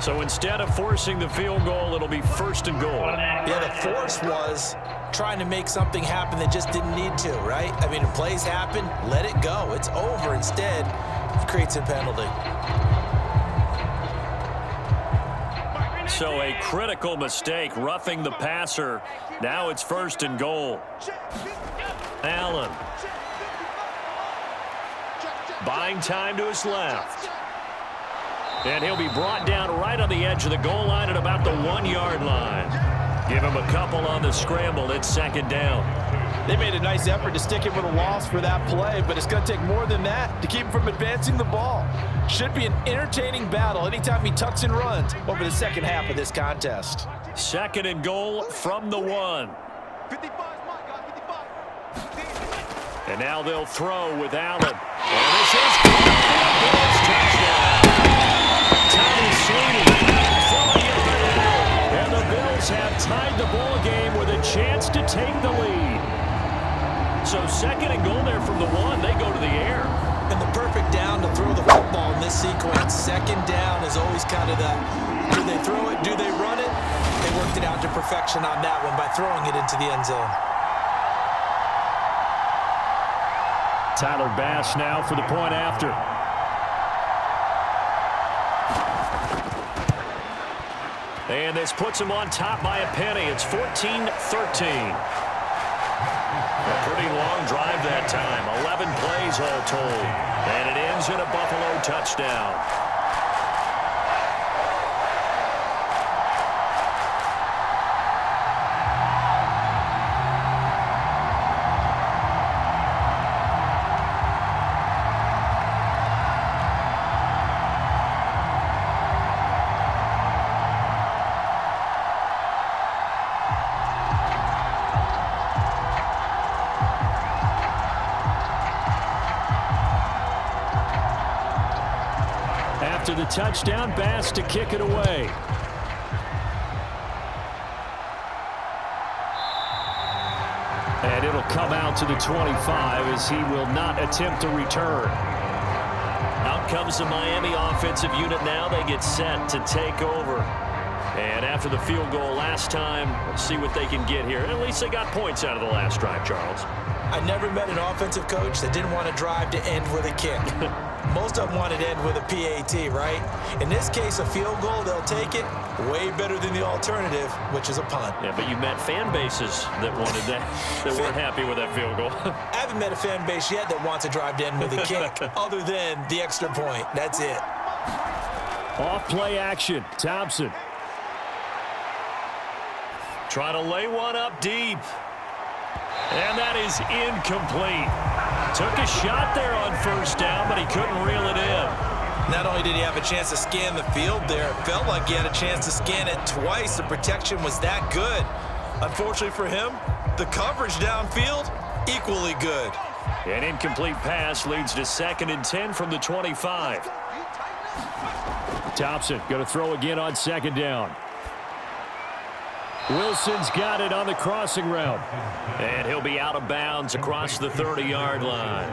So instead of forcing the field goal, it'll be 1st and goal. Yeah, the force was trying to make something happen that just didn't need to, right? I mean, if plays happen, let it go. It's over. Instead, it creates a penalty. So a critical mistake, roughing the passer. Now it's 1st and goal. Allen. Buying time to his left. And he'll be brought down right on the edge of the goal line at about the 1-yard line. Give him a couple on the scramble. It's second down. They made a nice effort to stick him with a loss for that play, but it's going to take more than that to keep him from advancing the ball. Should be an entertaining battle anytime he tucks and runs over the second half of this contest. Second and goal from the 1. 55 is my guy, 55. And now they'll throw with Allen. And this is Bills touchdown. Tommy Sweeney from a yard out. And the Bills have tied the ball game with a chance to take the lead. So second and goal there from the 1. They go to the air. And the perfect down to throw the football in this sequence. Second down is always kind of the, do they throw it, do they run it? They worked it out to perfection on that one by throwing it into the end zone. Tyler Bass now for the point after. And this puts him on top by a penny. It's 14-13. A pretty long drive that time. 11 plays all told. And it ends in a Buffalo touchdown. After the touchdown, Bass to kick it away. And it'll come out to the 25 as he will not attempt to return. Out comes the Miami offensive unit now. They get set to take over. And after the field goal last time, let's see what they can get here. At least they got points out of the last drive, Charles. I never met an offensive coach that didn't want to drive to end with a kick. Most of them wanted to end with a PAT, right? In this case, a field goal, they'll take it. Way better than the alternative, which is a punt. Yeah, but you met fan bases that wanted that, that weren't happy with that field goal. I haven't met a fan base yet that wants to drive to end with a kick, other than the extra point. That's it. Off play action. Thompson. Trying to lay one up deep. And that is incomplete. Took a shot there on first down, but he couldn't reel it in. Not only did he have a chance to scan the field there, it felt like he had a chance to scan it twice. The protection was that good. Unfortunately for him, the coverage downfield, equally good. An incomplete pass leads to 2nd and 10 from the 25. Thompson going to throw again on 2nd down. Wilson's got it on the crossing route. And he'll be out of bounds across the 30-yard line.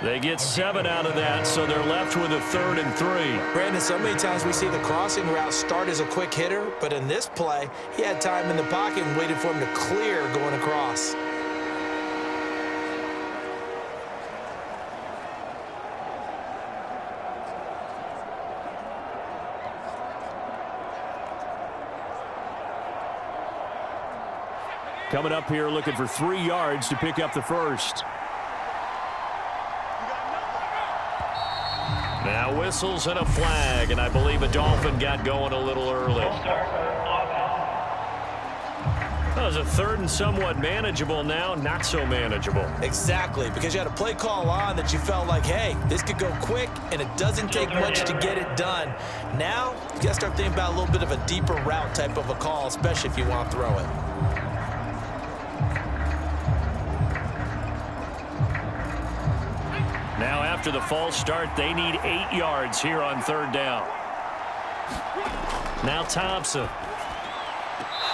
They get 7 out of that, so they're left with a 3rd and 3. Brandon, so many times we see the crossing route start as a quick hitter, but in this play, he had time in the pocket and waited for him to clear going across. Coming up here looking for 3 yards to pick up the first. Now whistles and a flag, and I believe a Dolphin got going a little early. That was a 3rd and somewhat manageable, now not so manageable. Exactly, because you had a play call on that you felt like, hey, this could go quick, and it doesn't take much to get it done. Now, you got to start thinking about a little bit of a deeper route type of a call, especially if you want to throw it. Now after the false start, they need 8 yards here on 3rd down. Now Thompson.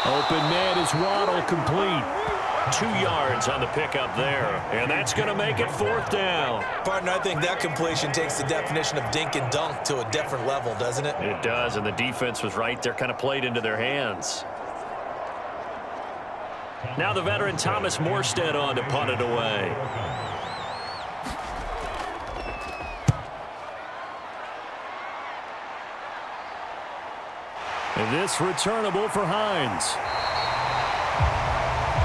Open man is Waddle, complete. 2 yards on the pickup there. And that's going to make it 4th down. Partner, I think that completion takes the definition of dink and dunk to a different level, doesn't it? It does, and the defense was right there, kind of played into their hands. Now the veteran Thomas Morstead on to punt it away. And this returnable for Hines.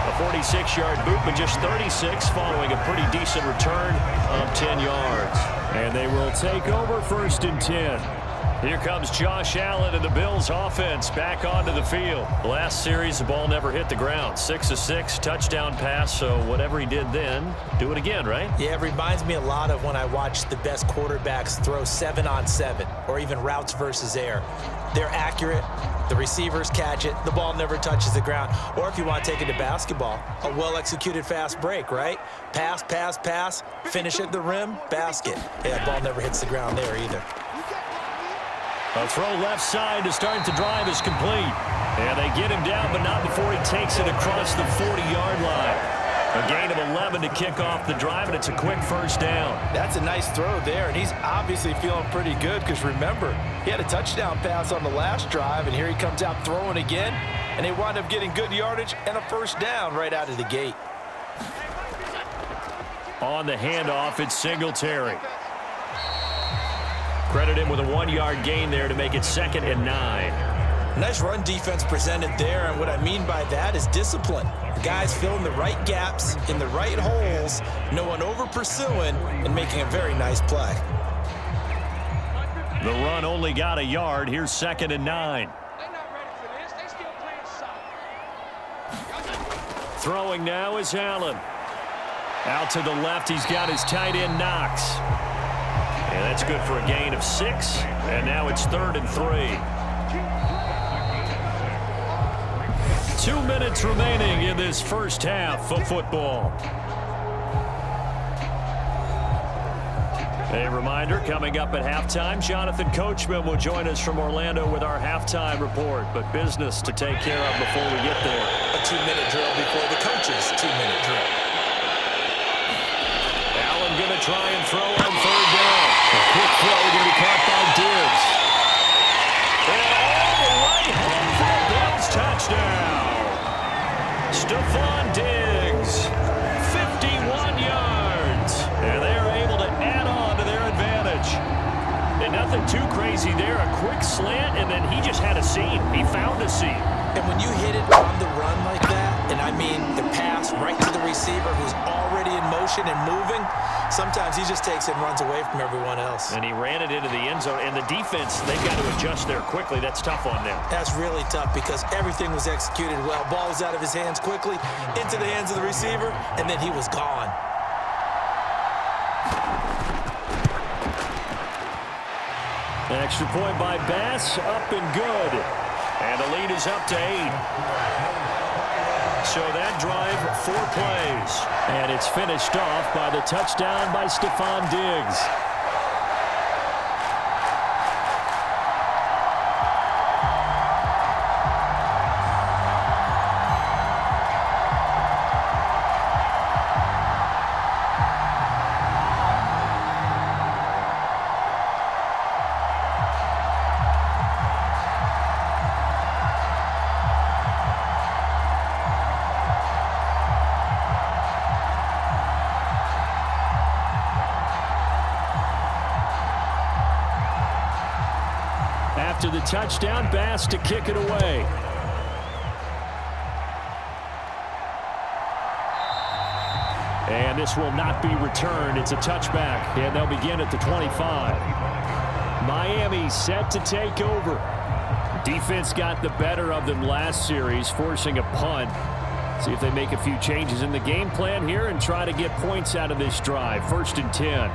A 46-yard boot, but just 36 following a pretty decent return of 10 yards. And they will take over 1st and 10. Here comes Josh Allen and the Bills offense back onto the field. Last series, the ball never hit the ground. 6 of 6, touchdown pass, so whatever he did then, do it again, right? Yeah, it reminds me a lot of when I watch the best quarterbacks throw 7-on-7 or even routes versus air. They're accurate. The receivers catch it. The ball never touches the ground. Or if you want to take it to basketball, a well-executed fast break, right? Pass, pass, pass, finish at the rim, basket. Yeah, ball never hits the ground there either. A throw left side to start the drive is complete. And they get him down, but not before he takes it across the 40-yard line. A gain of 11 to kick off the drive, and it's a quick 1st down. That's a nice throw there, and he's obviously feeling pretty good because, remember, he had a touchdown pass on the last drive, and here he comes out throwing again, and they wind up getting good yardage and a 1st down right out of the gate. On the handoff, it's Singletary. Credit him with a 1-yard gain there to make it 2nd and 9. Nice run defense presented there, and what I mean by that is discipline. Guys filling the right gaps in the right holes, no one over-pursuing, and making a very nice play. The run only got a yard. Here's 2nd and 9. Throwing now is Allen. Out to the left, he's got his tight end Knox. And that's good for a gain of 6. And now it's 3rd and 3. 2 minutes remaining in this 1st half of football. A reminder, coming up at halftime, Jonathan Coachman will join us from Orlando with our halftime report. But business to take care of before we get there. A 2-minute drill before the coach's 2-minute drill. Allen going to try and throw on 3rd down. A quick throw going to be caught by Diggs. And all the way home for the Bills touchdown. Stephon Diggs, 51 yards. And they are able to add on to their advantage. And nothing too crazy there. A quick slant, and then he just had a seam. He found a seam. And when you hit it on the run like that, and I mean the pass right to the receiver who's already in motion and moving, sometimes he just takes it and runs away from everyone else. And he ran it into the end zone. And the defense, they've got to adjust there quickly. That's tough on them. That's really tough because everything was executed well. Ball was out of his hands quickly, into the hands of the receiver, and then he was gone. An extra point by Bass, up and good. And the lead is up to 8. So that drive, 4 plays. And it's finished off by the touchdown by Stephon Diggs. After the touchdown, Bass to kick it away. And this will not be returned. It's a touchback, and they'll begin at the 25. Miami set to take over. Defense got the better of them last series, forcing a punt. See if they make a few changes in the game plan here and try to get points out of this drive. 1st and 10.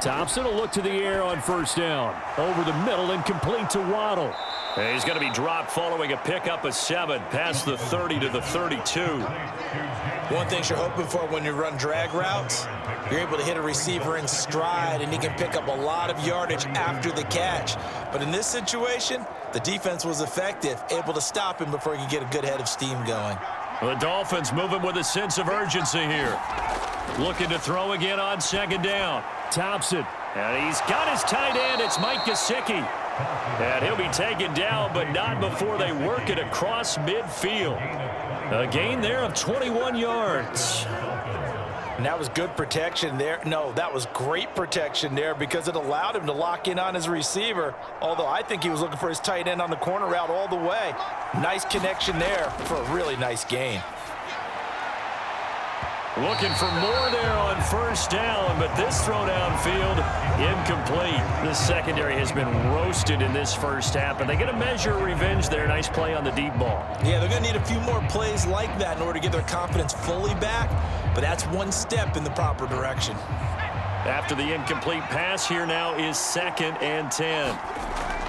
Thompson will look to the air on 1st down. Over the middle and complete to Waddle. And he's going to be dropped following a pickup of 7 past the 30 to the 32. One thing you're hoping for when you run drag routes, you're able to hit a receiver in stride and he can pick up a lot of yardage after the catch. But in this situation, the defense was effective, able to stop him before he could get a good head of steam going. The Dolphins moving with a sense of urgency here. Looking to throw again on 2nd down. Thompson. And he's got his tight end. It's Mike Gesicki. And he'll be taken down, but not before they work it across midfield. A gain there of 21 yards. And that was good protection there. No, that was great protection there because it allowed him to lock in on his receiver, although I think he was looking for his tight end on the corner route all the way. Nice connection there for a really nice gain. Looking for more there on first down, but this throw downfield, incomplete. The secondary has been roasted in this first half, but they get a measure of revenge there. Nice play on the deep ball. Yeah, they're going to need a few more plays like that in order to get their confidence fully back, but that's one step in the proper direction. After the incomplete pass, here now is 2nd and 10.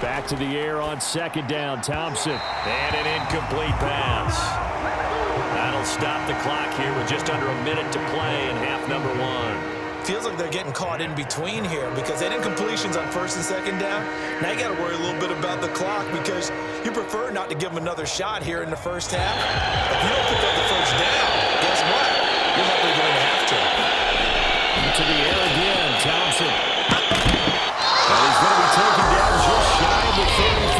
Back to the air on 2nd down, Thompson. And an incomplete pass. That'll stop the clock here with just under a minute to play in half number 1. Feels like they're getting caught in between here because they had incompletions on 1st and 2nd down. Now you got to worry a little bit about the clock because you prefer not to give them another shot here in the first half. If you don't pick up the first down, guess what? You're likely going to have to. To the air again, Thompson. And he's going to be taken down just shy of the 35.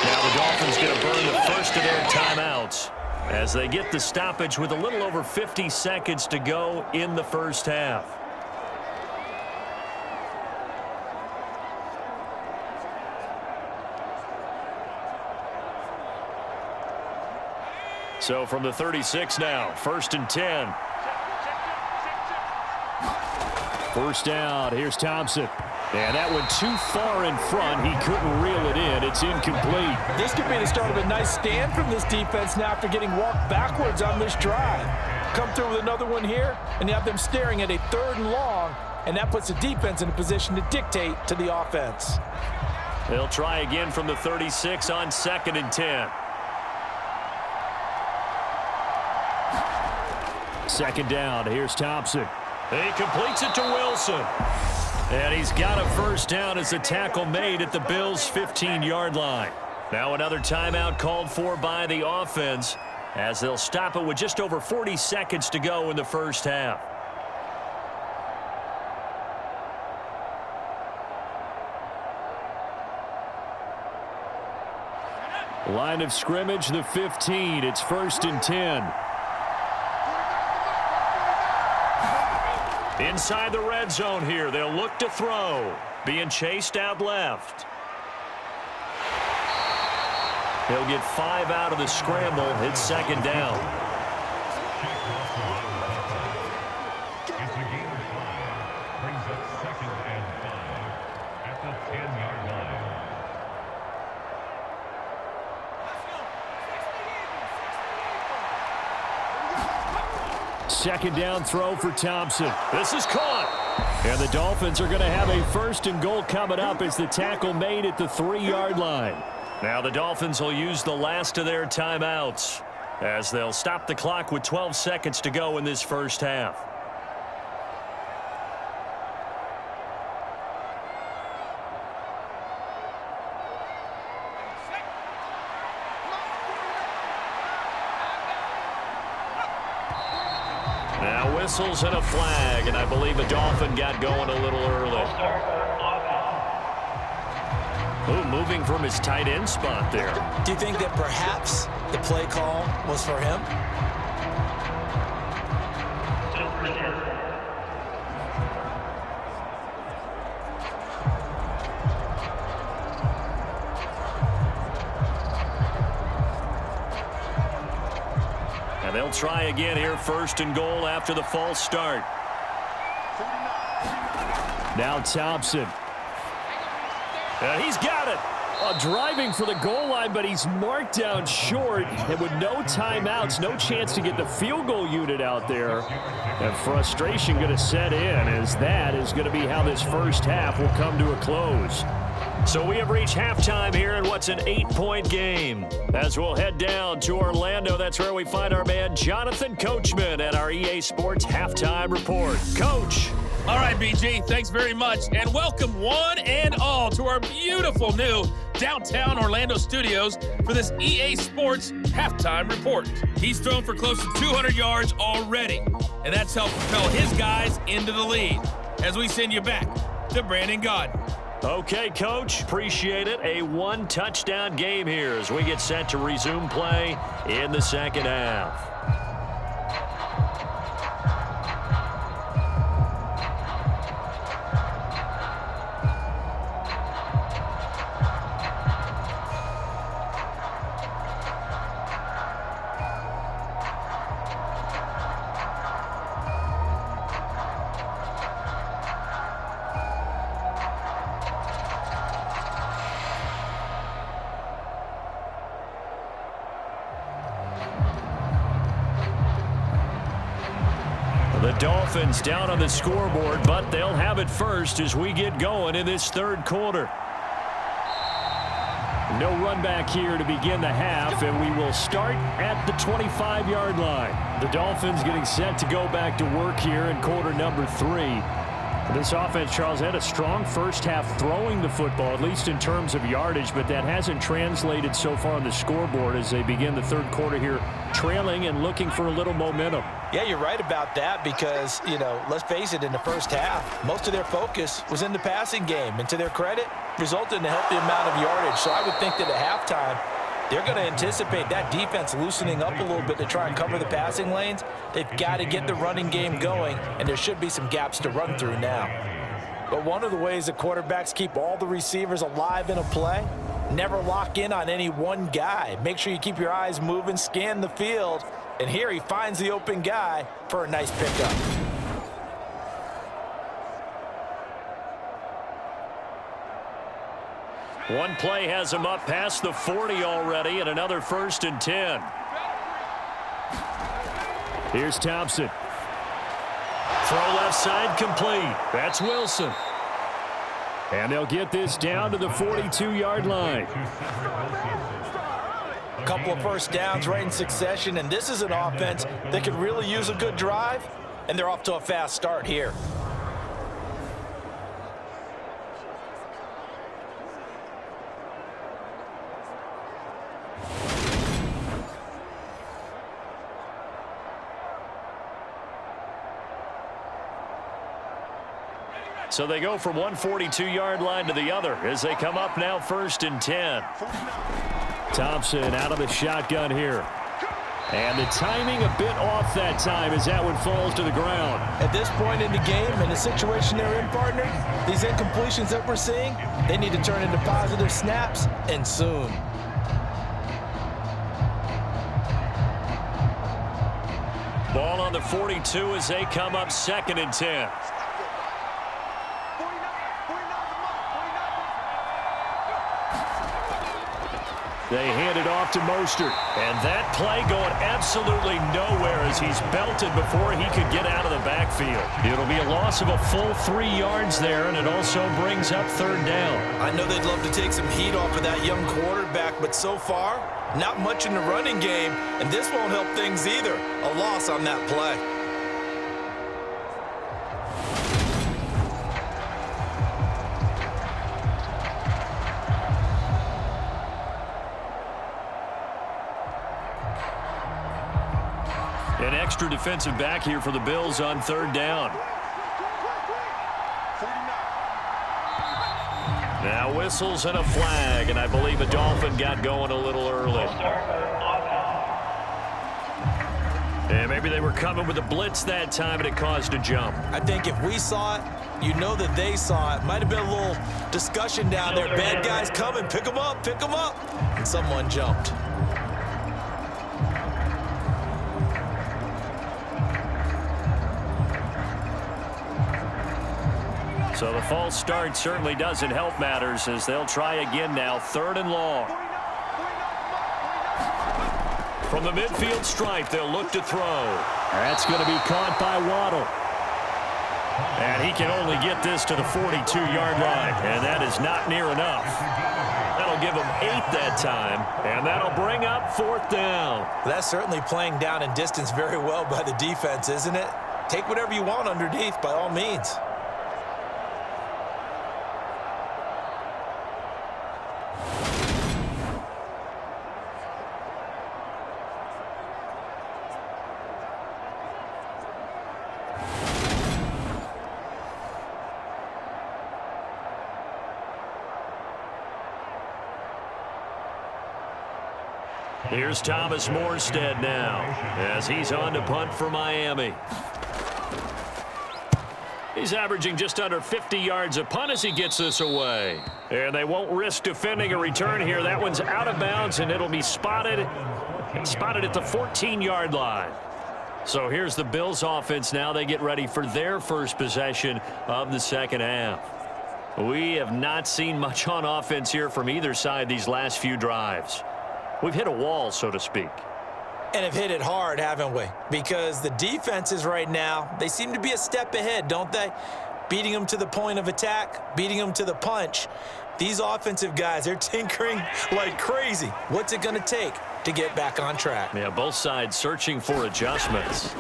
Now the Dolphins going to burn the first of their timeouts as they get the stoppage with a little over 50 seconds to go in the first half. So from the 36 now, 1st and 10. First down, here's Thompson. And that went too far in front. He couldn't reel it in. It's incomplete. This could be the start of a nice stand from this defense now after getting walked backwards on this drive. Come through with another one here, and you have them staring at a 3rd and long, and that puts the defense in a position to dictate to the offense. They'll try again from the 36 on 2nd and 10. 2nd down, here's Thompson. He completes it to Wilson. And he's got a first down as the tackle made at the Bills' 15-yard line. Now another timeout called for by the offense as they'll stop it with just over 40 seconds to go in the first half. Line of scrimmage, the 15. It's 1st and 10. Inside the red zone here, they'll look to throw. Being chased out left. He'll get 5 out of the scramble. It's 2nd down. Second down throw for Thompson. This is caught. And the Dolphins are going to have a 1st and goal coming up as the tackle made at the 3-yard line. Now the Dolphins will use the last of their timeouts as they'll stop the clock with 12 seconds to go in this first half. Now whistles and a flag, and I believe a Dolphin got going a little early. Ooh, moving from his tight end spot there. Do you think that perhaps the play call was for him? And they'll try again here, 1st and goal after the false start. Now Thompson. And he's got it. Driving for the goal line, but he's marked down short. And with no timeouts, no chance to get the field goal unit out there. And frustration going to set in as that is going to be how this first half will come to a close. So we have reached halftime here in what's an 8-point game. As we'll head down to Orlando, that's where we find our man Jonathan Coachman at our EA Sports Halftime Report. Coach. All right, BG, thanks very much. And welcome one and all to our beautiful new downtown Orlando studios for this EA Sports Halftime Report. He's thrown for close to 200 yards already, and that's helped propel his guys into the lead. As we send you back to Brandon Gaudin. Okay, Coach, appreciate it. A 1-touchdown game here as we get set to resume play in the second half. The Dolphins down on the scoreboard, but they'll have it first as we get going in this third quarter. No run back here to begin the half, and we will start at the 25-yard line. The Dolphins getting set to go back to work here in quarter number 3. This offense, Charles, had a strong first half throwing the football, at least in terms of yardage, but that hasn't translated so far on the scoreboard as they begin the third quarter here, trailing and looking for a little momentum. Yeah, you're right about that because, let's face it, in the first half, most of their focus was in the passing game. And to their credit, resulted in a healthy amount of yardage. So I would think that at halftime, they're going to anticipate that defense loosening up a little bit to try and cover the passing lanes. They've got to get the running game going, and there should be some gaps to run through now. But one of the ways that quarterbacks keep all the receivers alive in a play, never lock in on any one guy. Make sure you keep your eyes moving, scan the field, and here he finds the open guy for a nice pickup. One play has him up past the 40 already, and another 1st and 10. Here's Thompson. Throw left side complete. That's Wilson. And they'll get this down to the 42-yard line. A couple of first downs right in succession, and this is an offense that could really use a good drive, and they're off to a fast start here. So they go from one 42-yard line to the other as they come up now 1st and 10. Thompson out of the shotgun here. And the timing a bit off that time as that one falls to the ground. At this point in the game, in the situation they're in, partner, these incompletions that we're seeing, they need to turn into positive snaps, and soon. Ball on the 42 as they come up 2nd and 10. They hand it off to Mostert. And that play going absolutely nowhere as he's belted before he could get out of the backfield. It'll be a loss of a full 3 yards there, and it also brings up 3rd down. I know they'd love to take some heat off of that young quarterback, but so far, not much in the running game, and this won't help things either. A loss on that play. An extra defensive back here for the Bills on 3rd down. Now whistles and a flag, and I believe a Dolphin got going a little early. And maybe they were coming with a blitz that time, and it caused a jump. I think if we saw it, you know that they saw it. Might have been a little discussion down there. Bad guys coming, pick them up, and someone jumped. So the false start certainly doesn't help matters as they'll try again now, 3rd and long. From the midfield stripe, they'll look to throw. That's going to be caught by Waddle. And he can only get this to the 42-yard line, and that is not near enough. That'll give him 8 that time, and that'll bring up 4th down. That's certainly playing down in distance very well by the defense, isn't it? Take whatever you want underneath by all means. Here's Thomas Morstead now as he's on to punt for Miami. He's averaging just under 50 yards a punt as he gets this away. And they won't risk defending a return here. That one's out of bounds, and it'll be spotted at the 14-yard line. So here's the Bills offense now. They get ready for their first possession of the second half. We have not seen much on offense here from either side these last few drives. We've hit a wall, so to speak. And have hit it hard, haven't we? Because the defenses right now, they seem to be a step ahead, don't they? Beating them to the point of attack, beating them to the punch. These offensive guys, they're tinkering like crazy. What's it going to take to get back on track? Yeah, both sides searching for adjustments.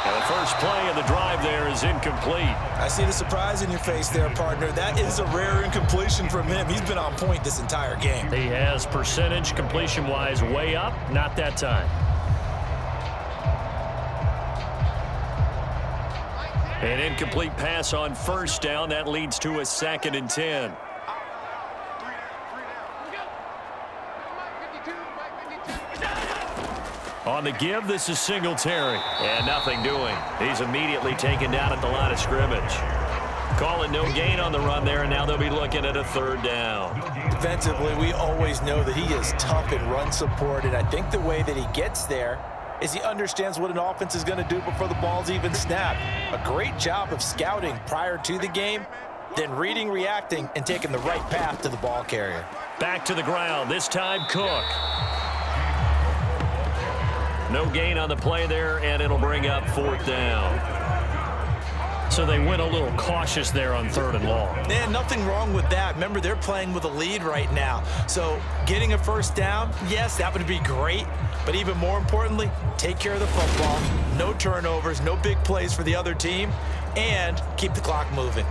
And the first play of the drive there is incomplete. I see the surprise in your face there, partner. That is a rare incompletion from him. He's been on point this entire game. He has percentage completion-wise way up, not that time. An incomplete pass on first down. That leads to a 2nd and 10. On the give, this is Singletary. And nothing doing. He's immediately taken down at the line of scrimmage. Call it no gain on the run there, and now they'll be looking at a 3rd down. Defensively, we always know that he is tough in run support, and I think the way that he gets there is he understands what an offense is going to do before the ball's even snapped. A great job of scouting prior to the game, then reading, reacting, and taking the right path to the ball carrier. Back to the ground, this time Cook. No gain on the play there, and it'll bring up 4th down. So they went a little cautious there on 3rd and long. And nothing wrong with that. Remember, they're playing with a lead right now. So getting a 1st down, yes, that would be great. But even more importantly, take care of the football. No turnovers, no big plays for the other team, and keep the clock moving.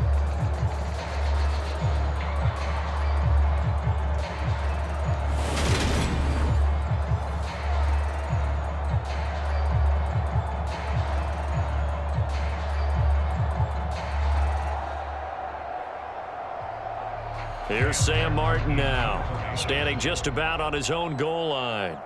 Here's Sam Martin now, standing just about on his own goal line.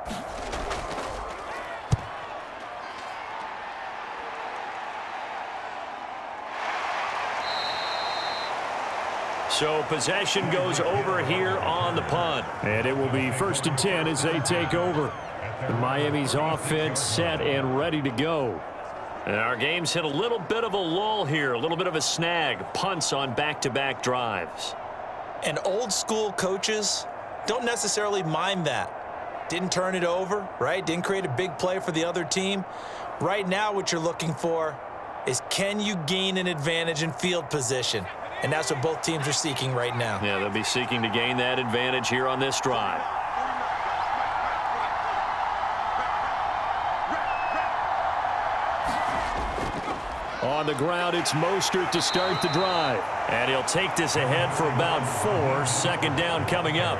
So possession goes over here on the punt. And it will be 1st and 10 as they take over. Miami's offense set and ready to go. And our game's hit a little bit of a lull here, a little bit of a snag. Punts on back-to-back drives. And old school coaches don't necessarily mind that. Didn't turn it over, right? Didn't create a big play for the other team. Right now what you're looking for is, can you gain an advantage in field position? And that's what both teams are seeking right now. Yeah, they'll be seeking to gain that advantage here on this drive. On the ground, it's Mostert to start the drive. And he'll take this ahead for about 4. 2nd down coming up.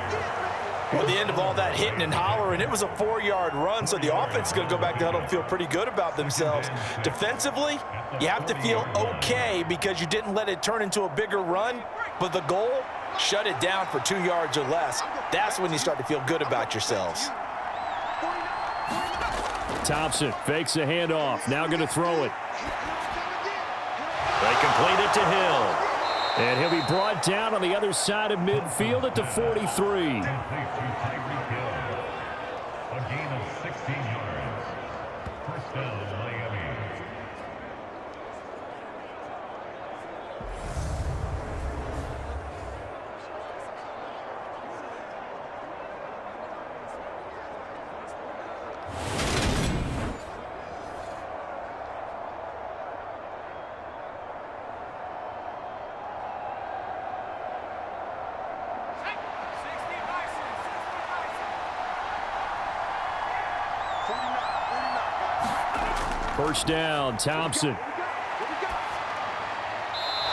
Well, at the end of all that hitting and hollering, it was a 4-yard run, so the offense is going to go back to huddle and feel pretty good about themselves. Defensively, you have to feel okay because you didn't let it turn into a bigger run, but the goal, shut it down for 2 yards or less. That's when you start to feel good about yourselves. Thompson fakes the handoff. Now going to throw it. They complete it to Hill. And he'll be brought down on the other side of midfield at the 43. First down, Thompson.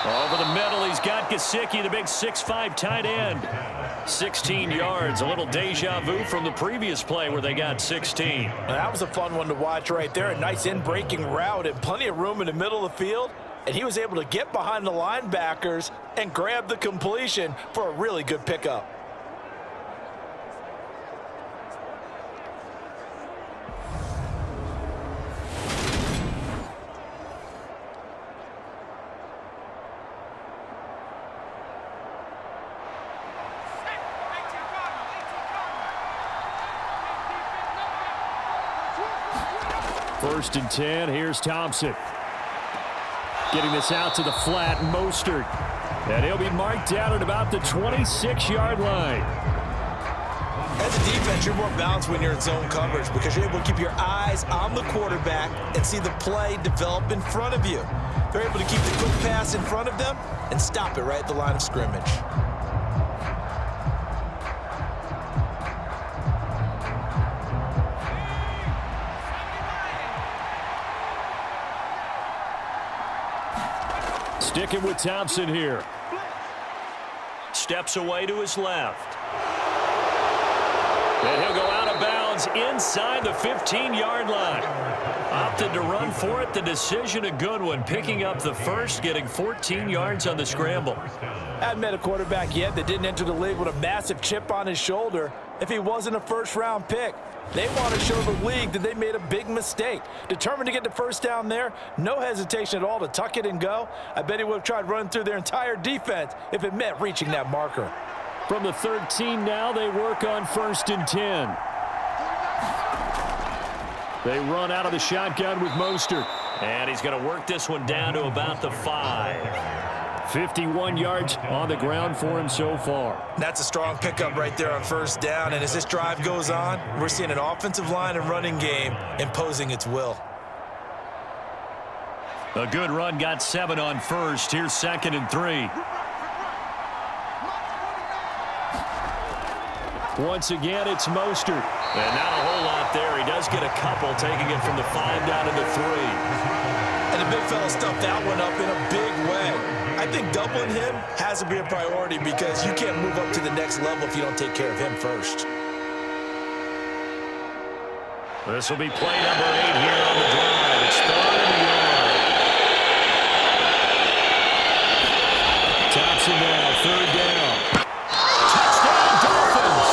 Over the middle, he's got Gesicki, the big 6'5" tight end. 16 yards, a little deja vu from the previous play where they got 16. Well, that was a fun one to watch right there. A nice in-breaking route and plenty of room in the middle of the field. And he was able to get behind the linebackers and grab the completion for a really good pickup. First and 10, here's Thompson. Getting this out to the flat, Mostert. And he'll be marked down at about the 26-yard line. As a defense, you're more balanced when you're in zone coverage because you're able to keep your eyes on the quarterback and see the play develop in front of you. They're able to keep the quick pass in front of them and stop it right at the line of scrimmage. Sticking with Thompson here. Steps away to his left. And he'll go out of bounds inside the 15-yard line. Opted to run for it. The decision a good one. Picking up the first, getting 14 yards on the scramble. I haven't met a quarterback yet that didn't enter the league with a massive chip on his shoulder if he wasn't a first-round pick. They want to show the league that they made a big mistake. Determined to get the first down there, no hesitation at all to tuck it and go. I bet he would have tried running through their entire defense if it meant reaching that marker. From the 13 now, they work on 1st and 10. They run out of the shotgun with Mostert. And he's going to work this one down to about the 5. 51 yards on the ground for him so far. That's a strong pickup right there on 1st down. And as this drive goes on, we're seeing an offensive line and running game imposing its will. A good run, got 7 on 1st. Here's 2nd and 3. Once again, it's Mostert. And not a whole lot there. He does get a couple, taking it from the 5 down to the 3. And the big fella stuffed that one up in a big way. I think doubling him has to be a priority because you can't move up to the next level if you don't take care of him first. This will be play number 8 here on the drive. It's 3rd and 1. Thompson now, 3rd down. Touchdown, Dolphins!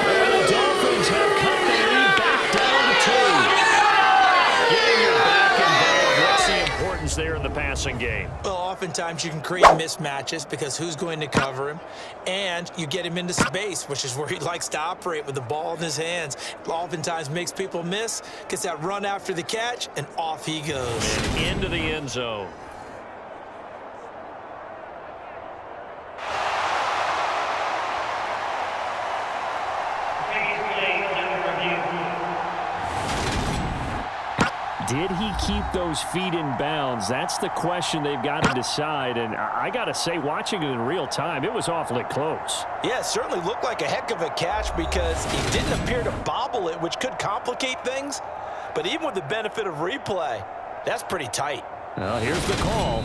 And the Dolphins have cut the lead back down to 2. Getting your back involved. What's the importance there in the passing game? Well, oftentimes you can create mismatches because who's going to cover him, and you get him into space, which is where he likes to operate with the ball in his hands. Oftentimes makes people miss, gets that run after the catch, and off he goes. And into the end zone. Did he keep those feet in bounds? That's the question they've got to decide. And I got to say, watching it in real time, it was awfully close. Yeah, it certainly looked like a heck of a catch because he didn't appear to bobble it, which could complicate things. But even with the benefit of replay, that's pretty tight. Well, here's the call.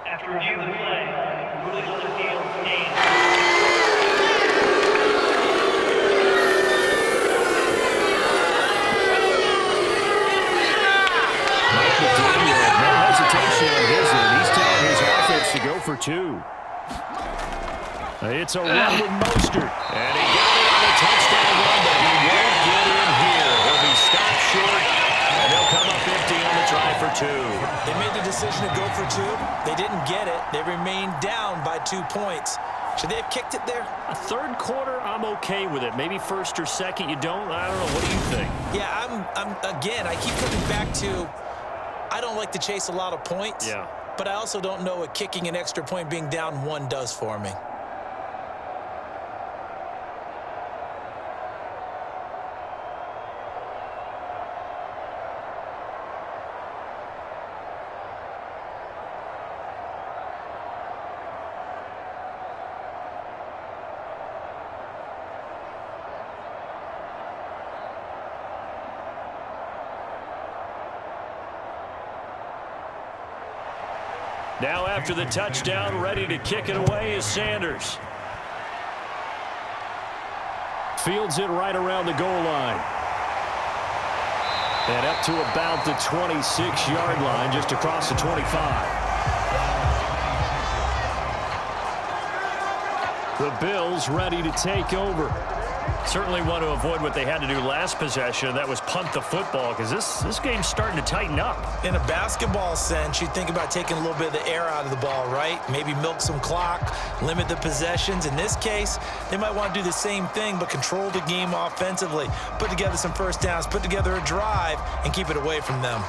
After review of the play, rulings on the field stand. No hesitation on his end. He's telling his offense to go for 2. It's a run with Mostert. And he got it on a touchdown run, but he won't get in here. He'll be stopped short, and they'll come up empty on the try for 2. They made the decision to go for 2. They didn't get it. They remained down by 2 points. Should they have kicked it there? A 3rd quarter, I'm okay with it. Maybe 1st or 2nd, you don't. I don't know. What do you think? Yeah, again, I keep coming back to I don't like to chase a lot of points. Yeah. But I also don't know what kicking an extra point being down 1 does for me. Now after the touchdown, ready to kick it away is Sanders. Fields it right around the goal line. And up to about the 26-yard line, just across the 25. The Bills ready to take over. Certainly want to avoid what they had to do last possession. That was punt the football, because this game's starting to tighten up. In a basketball sense, you think about taking a little bit of the air out of the ball, right? Maybe milk some clock, limit the possessions. In this case, they might want to do the same thing, but control the game offensively, put together some first downs, put together a drive, and keep it away from them.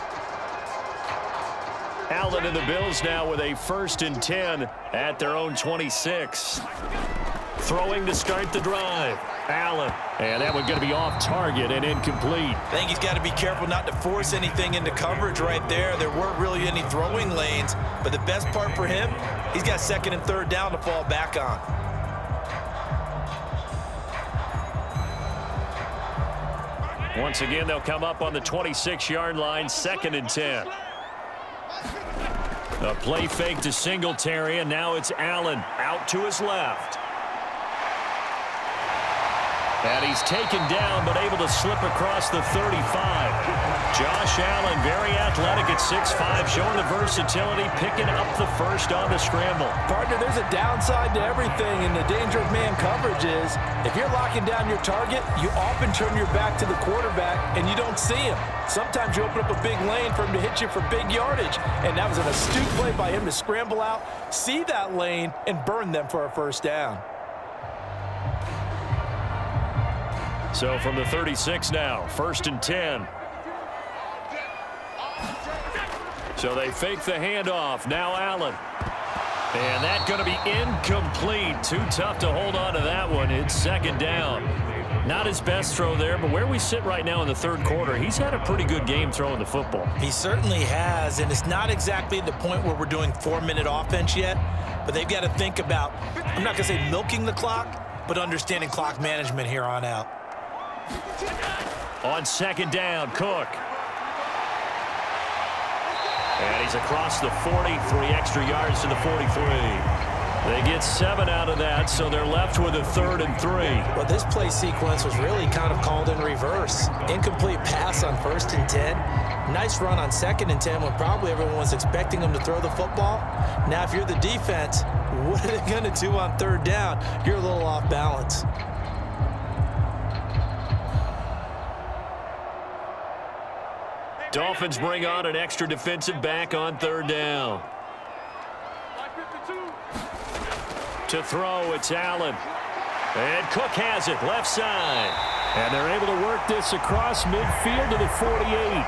Allen and the Bills now with a 1st and 10 at their own 26. Throwing to start the drive. Allen. And that one going to be off target and incomplete. I think he's got to be careful not to force anything into coverage right there. There weren't really any throwing lanes, but the best part for him, he's got 2nd and 3rd down to fall back on. Once again, they'll come up on the 26-yard line, 2nd and 10. A play fake to Singletary, and now it's Allen out to his left. And he's taken down, but able to slip across the 35. Josh Allen, very athletic at 6'5", showing the versatility, picking up the first on the scramble. Partner, there's a downside to everything, and the danger of man coverage is if you're locking down your target, you often turn your back to the quarterback, and you don't see him. Sometimes you open up a big lane for him to hit you for big yardage, and that was an astute play by him to scramble out, see that lane, and burn them for a first down. So from the 36 now, 1st and 10. So they fake the handoff. Now Allen. And that's going to be incomplete. Too tough to hold on to that one. It's 2nd down. Not his best throw there, but where we sit right now in the 3rd quarter, he's had a pretty good game throwing the football. He certainly has, and it's not exactly the point where we're doing 4-minute offense yet, but they've got to think about, I'm not going to say milking the clock, but understanding clock management here on out. On 2nd down, Cook. And he's across the 40, 3 extra yards to the 43. They get 7 out of that, so they're left with a 3rd and 3. Well, this play sequence was really kind of called in reverse. Incomplete pass on 1st and 10. Nice run on 2nd and 10 when probably everyone was expecting them to throw the football. Now, if you're the defense, what are they going to do on 3rd down? You're a little off balance. Dolphins bring on an extra defensive back on 3rd down. To throw, it's Allen. And Cook has it, left side. And they're able to work this across midfield to the 48.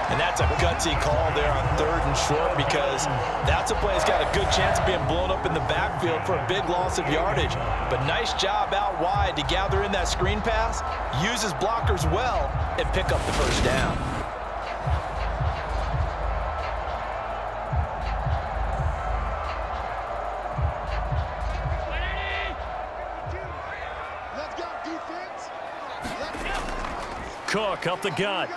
And that's a gutsy call there on 3rd and short, because that's a play that's got a good chance of being blown up in the backfield for a big loss of yardage. But nice job out wide to gather in that screen pass, use his blockers well, and pick up the first down. Let's go, defense. Let's go. Cook up the gut.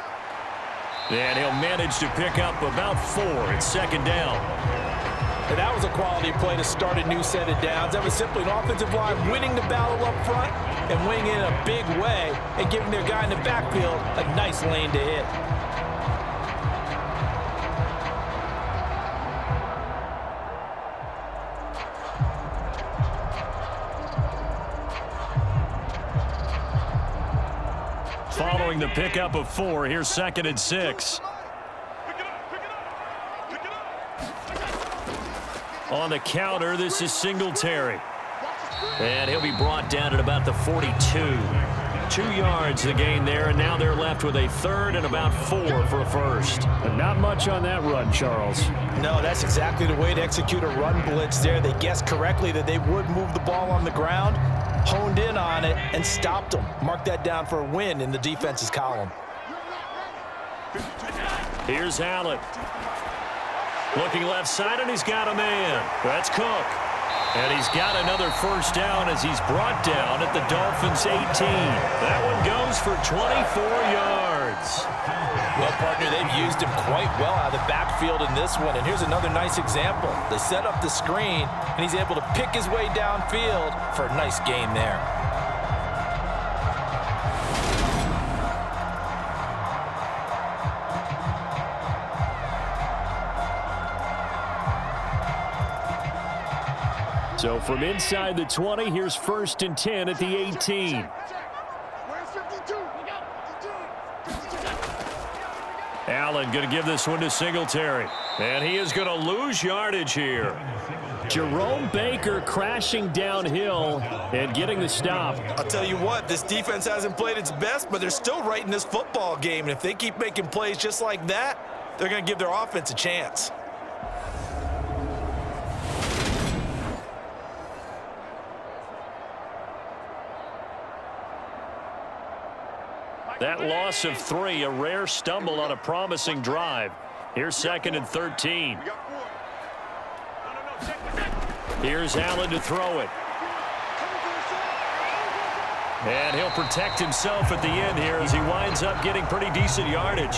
And he'll manage to pick up about 4. It's 2nd down. And that was a quality play to start a new set of downs. That was simply an offensive line winning the battle up front and winning in a big way and giving their guy in the backfield a nice lane to hit. Following the pickup of 4, here's 2nd and 6. On the counter, this is Singletary. And he'll be brought down at about the 42. 2 yards the gain there, and now they're left with a 3rd and about 4 for a first. But not much on that run, Charles. No, that's exactly the way to execute a run blitz there. They guessed correctly that they would move the ball on the ground, honed in on it, and stopped them. Mark that down for a win in the defense's column. Here's Allen. Looking left side, and he's got a man. That's Cook. And he's got another first down as he's brought down at the Dolphins' 18. That one goes for 24 yards. Well, partner, they've used him quite well out of the backfield in this one. And here's another nice example. They set up the screen, and he's able to pick his way downfield for a nice gain there. So from inside the 20, here's 1st and 10 at the 18. Where's 52? Allen going to give this one to Singletary. And he is going to lose yardage here. Jerome Baker crashing downhill and getting the stop. I'll tell you what, this defense hasn't played its best, but they're still right in this football game. And if they keep making plays just like that, they're going to give their offense a chance. That loss of 3, a rare stumble on a promising drive. Here's 2nd and 13. Here's Allen to throw it. And he'll protect himself at the end here as he winds up getting pretty decent yardage.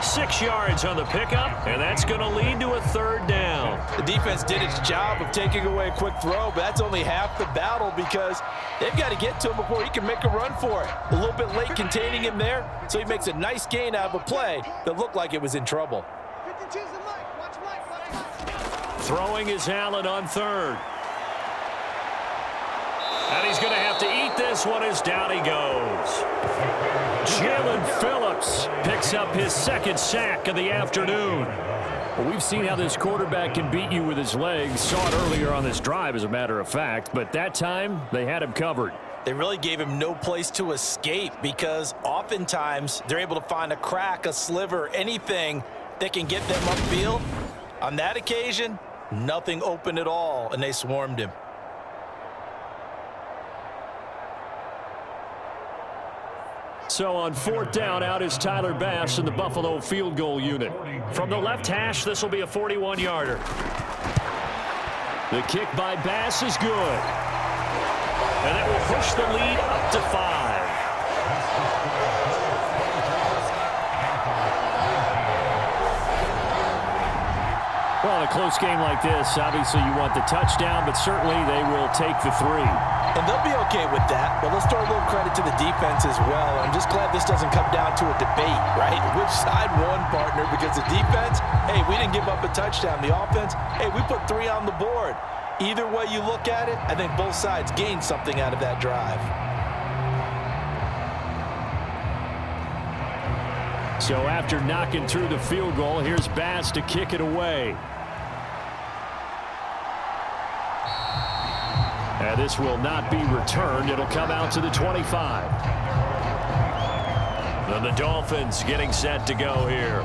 6 yards on the pickup, and that's going to lead to a 3rd down. The defense did its job of taking away a quick throw, but that's only half the battle because they've got to get to him before he can make a run for it. A little bit late containing him there, so he makes a nice gain out of a play that looked like it was in trouble. Throwing is Allen on 3rd. And he's going to have to eat this one as down he goes. Jalen Phillips picks up his 2nd sack of the afternoon. Well, we've seen how this quarterback can beat you with his legs. Saw it earlier on this drive, as a matter of fact. But that time, they had him covered. They really gave him no place to escape because oftentimes they're able to find a crack, a sliver, anything that can get them upfield. On that occasion, nothing open at all, and they swarmed him. So on 4th down, out is Tyler Bass in the Buffalo field goal unit. From the left hash, this will be a 41-yarder. The kick by Bass is good. And that will push the lead up to 5. Well, a close game like this, obviously you want the touchdown, but certainly they will take the 3. And they'll be okay with that, but let's throw a little credit to the defense as well. I'm just glad this doesn't come down to a debate, right? Which side won, partner? Because the defense, hey, we didn't give up a touchdown. The offense, hey, we put 3 on the board. Either way you look at it, I think both sides gained something out of that drive. So after knocking through the field goal, here's Bass to kick it away. And this will not be returned. It'll come out to the 25. And the Dolphins getting set to go here.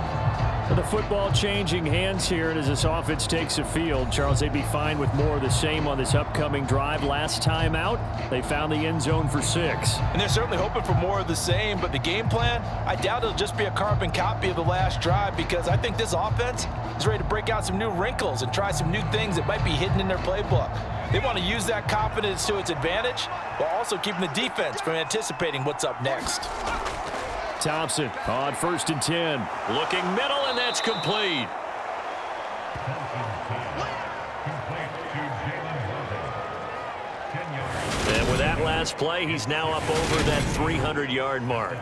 The football changing hands here as this offense takes the field. Charles, they'd be fine with more of the same on this upcoming drive. Last time out, they found the end zone for 6. And they're certainly hoping for more of the same, but the game plan, I doubt it'll just be a carbon copy of the last drive because I think this offense is ready to break out some new wrinkles and try some new things that might be hidden in their playbook. They want to use that confidence to its advantage while also keeping the defense from anticipating what's up next. Thompson on 1st and 10. Looking middle, and that's complete. And with that last play, he's now up over that 300-yard mark.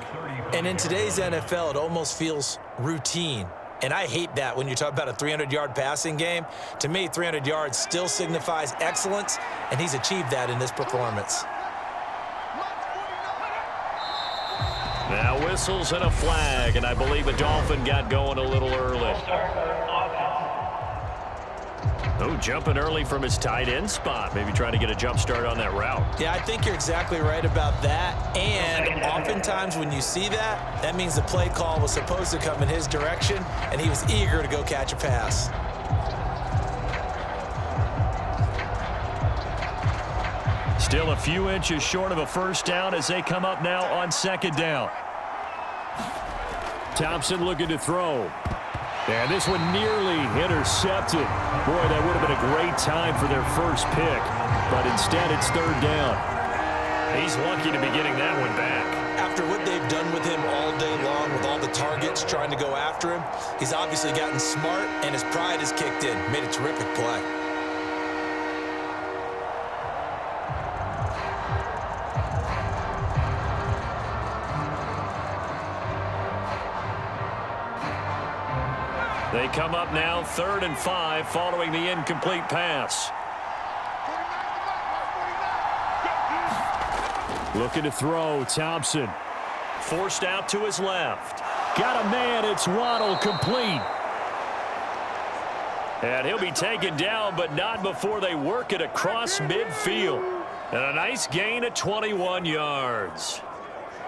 And in today's NFL, it almost feels routine. And I hate that when you talk about a 300-yard passing game. To me, 300 yards still signifies excellence, and he's achieved that in this performance. Now whistles and a flag, and I believe a Dolphin got going a little early. Oh, jumping early from his tight end spot. Maybe trying to get a jump start on that route. Yeah, I think you're exactly right about that. And oftentimes when you see that, that means the play call was supposed to come in his direction, and he was eager to go catch a pass. Still a few inches short of a 1st down as they come up now on 2nd down. Thompson looking to throw. And this one nearly intercepted. Boy, that would have been a great time for their first pick. But instead, it's 3rd down. He's lucky to be getting that one back. After what they've done with him all day long with all the targets trying to go after him, he's obviously gotten smart, and his pride has kicked in. Made a terrific play. They come up now 3rd and 5 following the incomplete pass. Looking to throw, Thompson. Forced out to his left. Got a man, it's Waddle, complete. And he'll be taken down, but not before they work it across midfield. And a nice gain of 21 yards.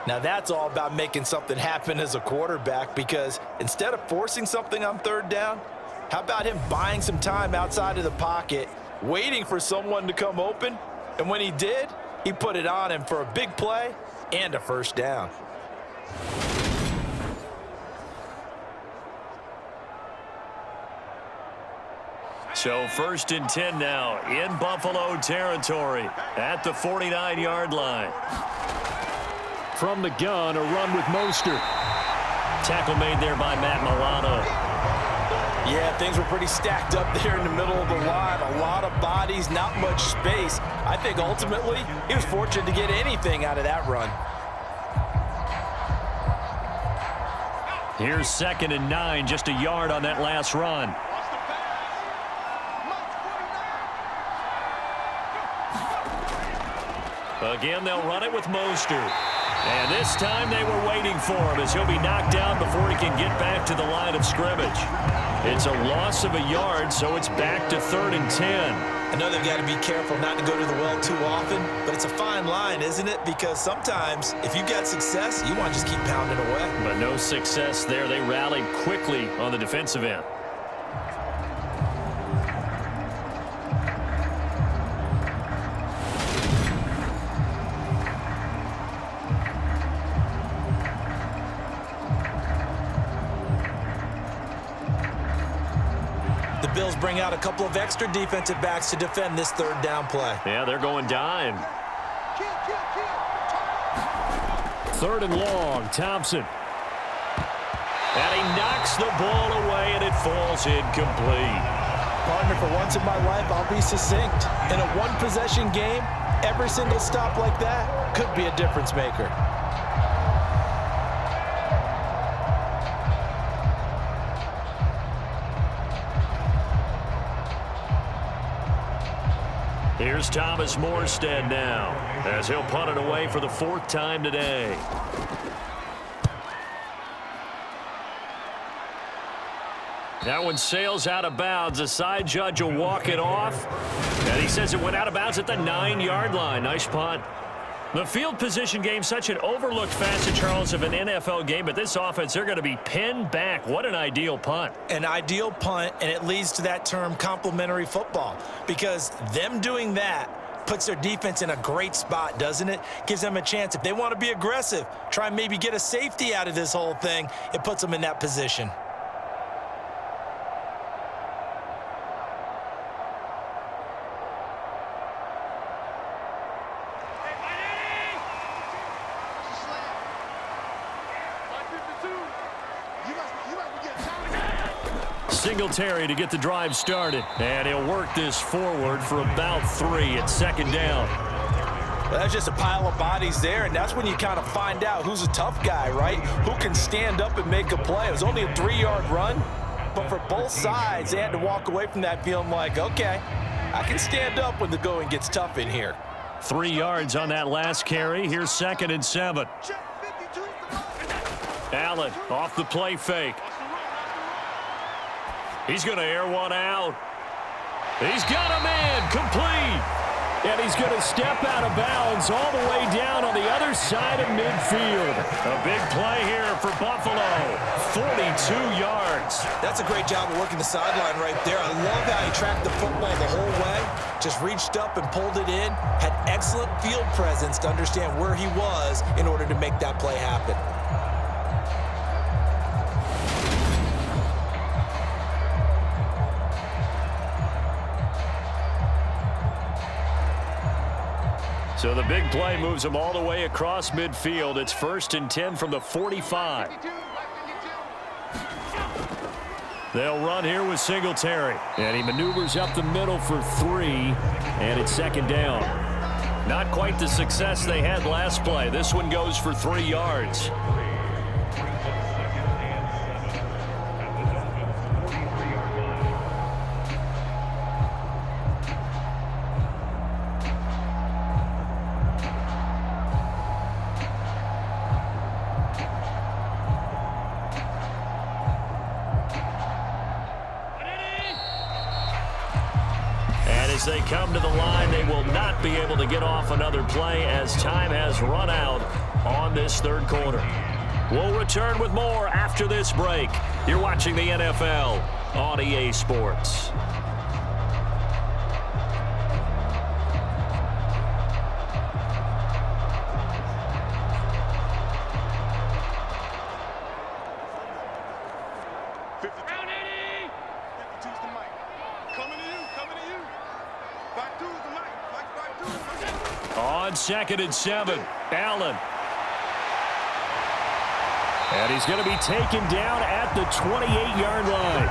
Now that's all about making something happen as a quarterback, because instead of forcing something on third down, how about him buying some time outside of the pocket, waiting for someone to come open, and when he did, he put it on him for a big play and a first down. So 1st and 10 now in Buffalo territory at the 49-yard line. From the gun, a run with Mostert. Tackle made there by Matt Milano. Yeah, things were pretty stacked up there in the middle of the line. A lot of bodies, not much space. I think ultimately he was fortunate to get anything out of that run. Here's 2nd and 9, just a yard on that last run. Again, they'll run it with Mostert. And this time they were waiting for him as he'll be knocked down before he can get back to the line of scrimmage. It's a loss of a yard, so it's back to 3rd and 10. I know they've got to be careful not to go to the well too often, but it's a fine line, isn't it? Because sometimes if you've got success, you want to just keep pounding away. But no success there. They rallied quickly on the defensive end. Bills bring out a couple of extra defensive backs to defend this 3rd down play. Yeah, they're going dime. 3rd and long, Thompson. And he knocks the ball away, and it falls incomplete. Partner, for once in my life, I'll be succinct. In a one-possession game, every single stop like that could be a difference maker. Here's Thomas Morstead now as he'll punt it away for the 4th time today. That one sails out of bounds. The side judge will walk it off. And he says it went out of bounds at the 9-yard line. Nice punt. The field position game, such an overlooked facet, Charles, of an NFL game. But this offense, they're going to be pinned back. What an ideal punt. An ideal punt, and it leads to that term complementary football. Because them doing that puts their defense in a great spot, doesn't it? Gives them a chance. If they want to be aggressive, try and maybe get a safety out of this whole thing, it puts them in that position. Singletary to get the drive started. And he'll work this forward for about 3 at 2nd down. Well, that's just a pile of bodies there, and that's when you kind of find out who's a tough guy, right? Who can stand up and make a play. It was only a 3-yard run, but for both sides, they had to walk away from that feeling like, okay, I can stand up when the going gets tough in here. 3 yards on that last carry. Here's 2nd and 7. Allen off the play fake. He's going to air one out. He's got a man, complete. And he's going to step out of bounds all the way down on the other side of midfield. A big play here for Buffalo. 42 yards. That's a great job of working the sideline right there. I love how he tracked the football the whole way. Just reached up and pulled it in. Had excellent field presence to understand where he was in order to make that play happen. So the big play moves them all the way across midfield. It's 1st and 10 from the 45. They'll run here with Singletary. And he maneuvers up the middle for 3, and it's 2nd down. Not quite the success they had last play. This one goes for 3 yards. as they come to the line, they will not be able to get off another play as time has run out on this third quarter. We'll return with more after this break. You're watching the NFL on EA Sports. On 2nd and 7, Allen. And he's going to be taken down at the 28-yard line.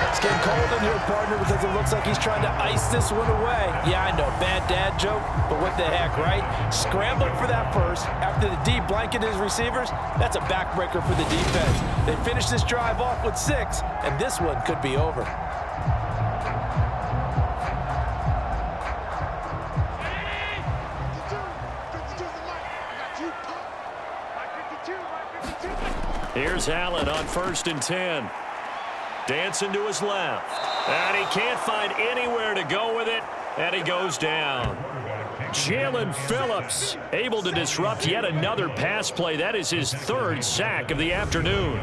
It's getting cold in here, partner, because it looks like he's trying to ice this one away. Yeah, I know, bad dad joke, but what the heck, right? Scrambling for that first after the D blanketed his receivers. That's a backbreaker for the defense. They finished this drive off with 6, and this one could be over. Here's Allen on 1st and 10. Dancing to his left. And he can't find anywhere to go with it. And he goes down. Jalen Phillips able to disrupt yet another pass play. That is his 3rd sack of the afternoon.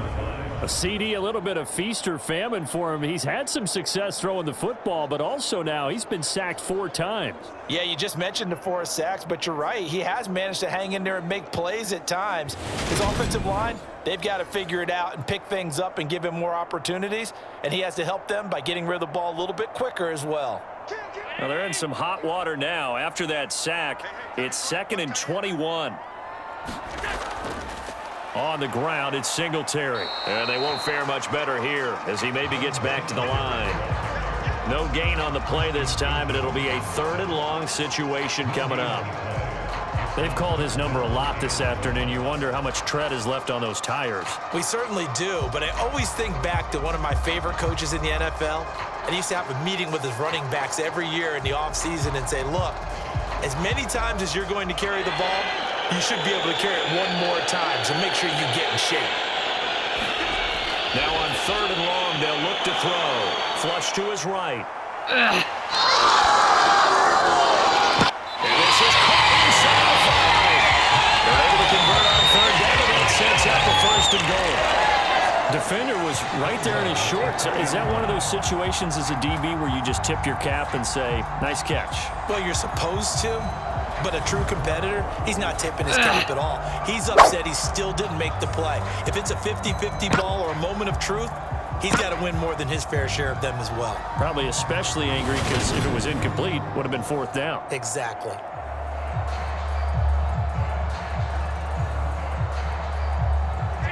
A CD, a little bit of feast or famine for him. He's had some success throwing the football, but also now he's been sacked 4 times. Yeah, you just mentioned the 4 sacks, but you're right. He has managed to hang in there and make plays at times. His offensive line, they've got to figure it out and pick things up and give him more opportunities, and he has to help them by getting rid of the ball a little bit quicker as well. Well, they're in some hot water now. After that sack, it's 2nd and 21. On the ground, it's Singletary. And they won't fare much better here as he maybe gets back to the line. No gain on the play this time, and it'll be a 3rd and long situation coming up. They've called his number a lot this afternoon. You wonder how much tread is left on those tires. We certainly do, but I always think back to one of my favorite coaches in the NFL. And he used to have a meeting with his running backs every year in the offseason and say, look, as many times as you're going to carry the ball, you should be able to carry it 1 more time, so make sure you get in shape. Now on 3rd and long, they'll look to throw. Flush to his right. And this is caught inside the 5. They're able to convert on 3rd down, and that sets up the 1st and goal. Defender was right there in his shorts. Is that one of those situations as a DB where you just tip your cap and say, nice catch? Well, you're supposed to. But a true competitor, he's not tipping his cap at all. He's upset he still didn't make the play. If it's a 50-50 ball or a moment of truth, he's got to win more than his fair share of them as well. Probably especially angry because if it was incomplete, would have been 4th down. Exactly.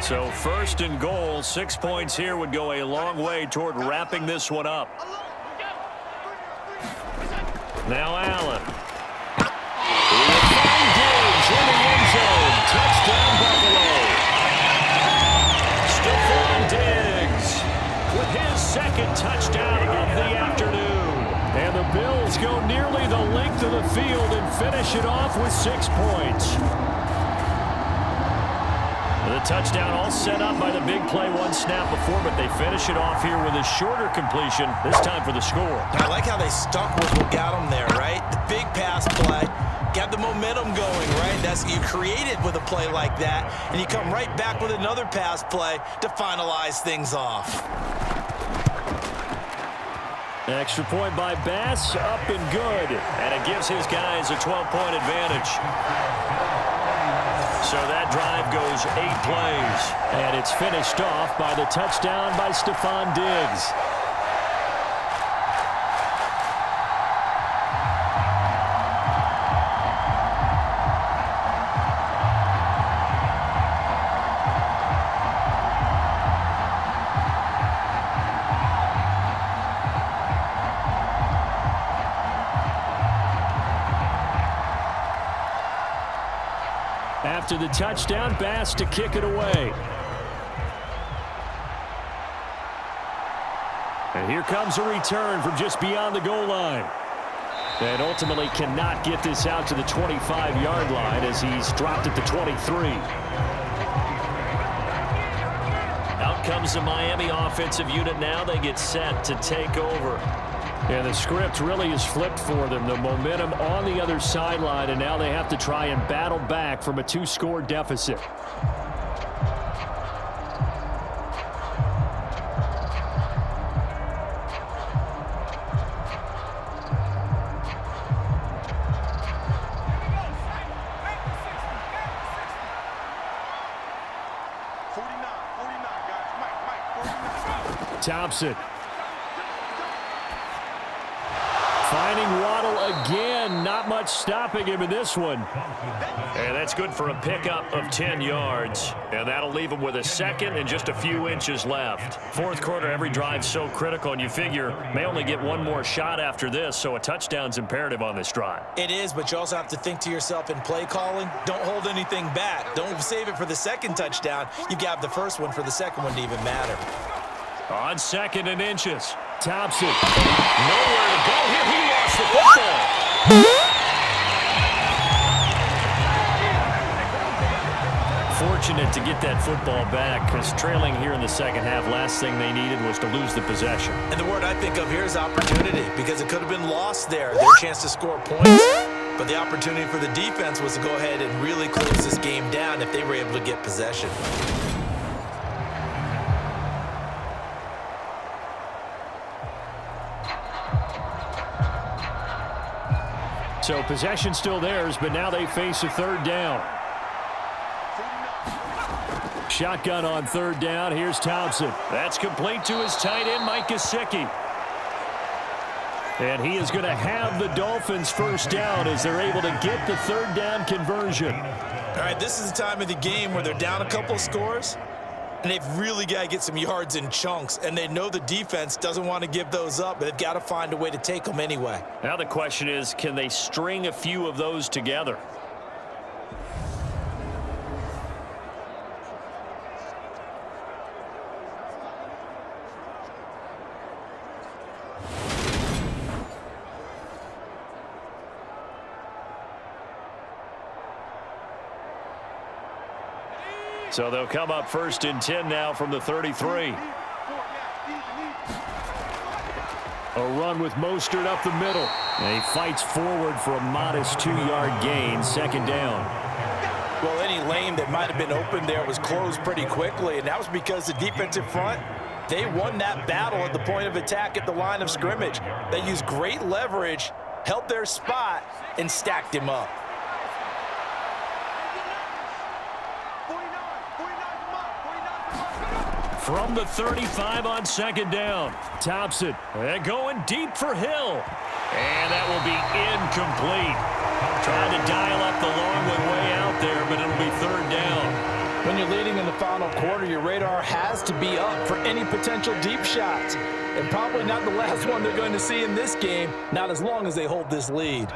So 1st and goal, 6 points here would go a long way toward wrapping this one up. Now Allen. In the end zone. Touchdown, Buffalo. Stephon Diggs with his 2nd touchdown of the afternoon. And the Bills go nearly the length of the field and finish it off with 6 points. The touchdown all set up by the big play 1 snap before, but they finish it off here with a shorter completion, this time for the score. I like how they stuck with what got them there, right? The big pass play. Got the momentum going, right? That's you create it with a play like that, and you come right back with another pass play to finalize things off. Extra point by Bass, up and good. And it gives his guys a 12-point advantage. So that drive goes 8 plays. And it's finished off by the touchdown by Stephon Diggs. After the touchdown, Bass to kick it away. And here comes a return from just beyond the goal line. And ultimately cannot get this out to the 25-yard line as he's dropped at the 23. Out comes the Miami offensive unit now. They get set to take over. And the script really is flipped for them. The momentum on the other sideline, and now they have to try and battle back from a 2-score deficit. Thompson. Finding Waddle again. Not much stopping him in this one. And that's good for a pickup of 10 yards. And that'll leave him with a second and just a few inches left. Fourth quarter, every drive's so critical, and you figure may only get one more shot after this, so a touchdown's imperative on this drive. It is, but you also have to think to yourself in play calling, don't hold anything back. Don't save it for the second touchdown. You've got the first one for the second one to even matter. On 2nd and inches. Thompson. Nowhere to go here. He lost the football. Fortunate to get that football back, because trailing here in the second half, last thing they needed was to lose the possession. And the word I think of here is opportunity, because it could have been lost there. Their chance to score points. But the opportunity for the defense was to go ahead and really close this game down if they were able to get possession. So possession still theirs, but now they face a 3rd down. Shotgun on 3rd down. Here's Thompson. That's complete to his tight end, Mike Gesicki. And he is going to have the Dolphins first down as they're able to get the 3rd down conversion. All right, this is the time of the game where they're down a couple scores, and they've really got to get some yards in chunks, and they know the defense doesn't want to give those up, but they've got to find a way to take them anyway. Now the question is, can they string a few of those together? So they'll come up 1st and 10 now from the 33. A run with Mostert up the middle. And he fights forward for a modest 2-yard gain. 2nd down. Well, any lane that might have been open there was closed pretty quickly, and that was because the defensive front, they won that battle at the point of attack at the line of scrimmage. They used great leverage, held their spot, and stacked him up. From the 35 on 2nd down. Thompson. And going deep for Hill. And that will be incomplete. Trying to dial up the long one way out there, but it'll be 3rd down. When you're leading in the final quarter, your radar has to be up for any potential deep shots. And probably not the last one they're going to see in this game, not as long as they hold this lead.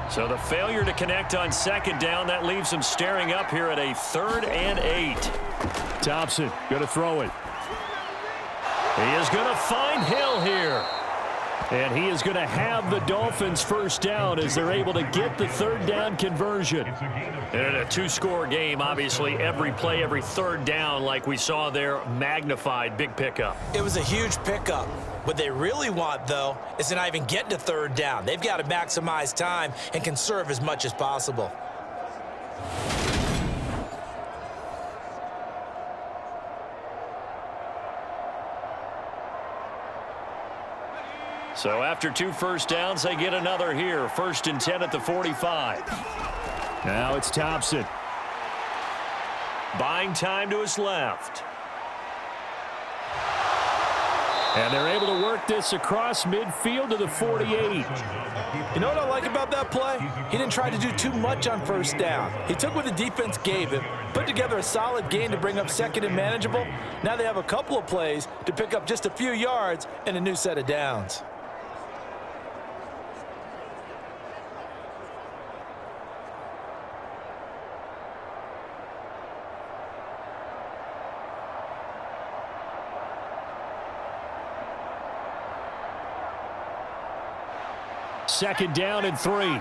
So the failure to connect on 2nd down, that leaves them staring up here at a 3rd and 8. Thompson going to throw it. He is going to find Hill here. And he is going to have the Dolphins first down as they're able to get the 3rd down conversion. And in a 2-score game, obviously, every play, every 3rd down, like we saw there, magnified, big pickup. It was a huge pickup. What they really want, though, is to not even get to 3rd down. They've got to maximize time and conserve as much as possible. So after 2 first downs, they get another here. 1st and 10 at the 45. Now it's Thompson. Buying time to his left. And they're able to work this across midfield to the 48. You know what I like about that play? He didn't try to do too much on 1st down. He took what the defense gave him, put together a solid gain to bring up 2nd and manageable. Now they have a couple of plays to pick up just a few yards and a new set of downs. Second down and 3.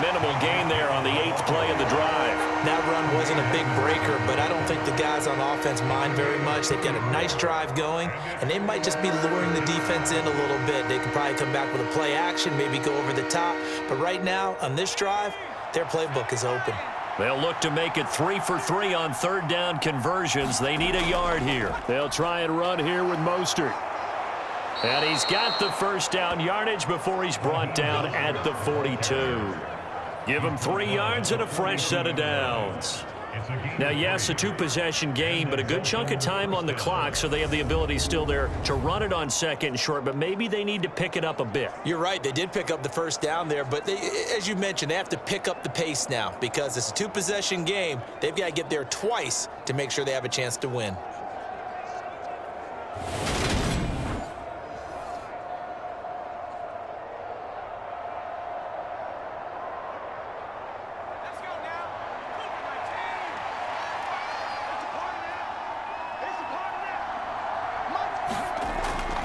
minimal gain there on the 8th play of the drive. That run wasn't a big breaker, but I don't think the guys on offense mind very much. They've got a nice drive going, and they might just be luring the defense in a little bit. They could probably come back with a play action, maybe go over the top. But right now, on this drive, their playbook is open. They'll look to make it 3 for 3 on third down conversions. They need a yard here. They'll try and run here with Mostert. And he's got the first down yardage before he's brought down at the 42. Give him 3 yards and a fresh set of downs. Now, yes, a 2-possession game, but a good chunk of time on the clock, so they have the ability still there to run it on second and short, but maybe they need to pick it up a bit. You're right. They did pick up the first down there, but as you mentioned, they have to pick up the pace now because it's a 2-possession game. They've got to get there twice to make sure they have a chance to win.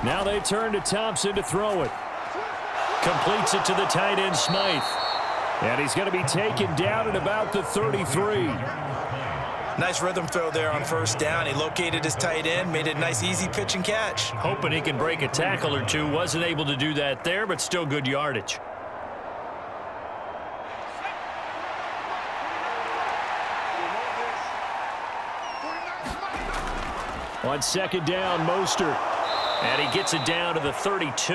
Now they turn to Thompson to throw it. Completes it to the tight end, Smythe. And he's going to be taken down at about the 33. Nice rhythm throw there on first down. He located his tight end, made it a nice, easy pitch and catch. Hoping he can break a tackle or two. Wasn't able to do that there, but still good yardage. On second down, Mostert. And he gets it down to the 32.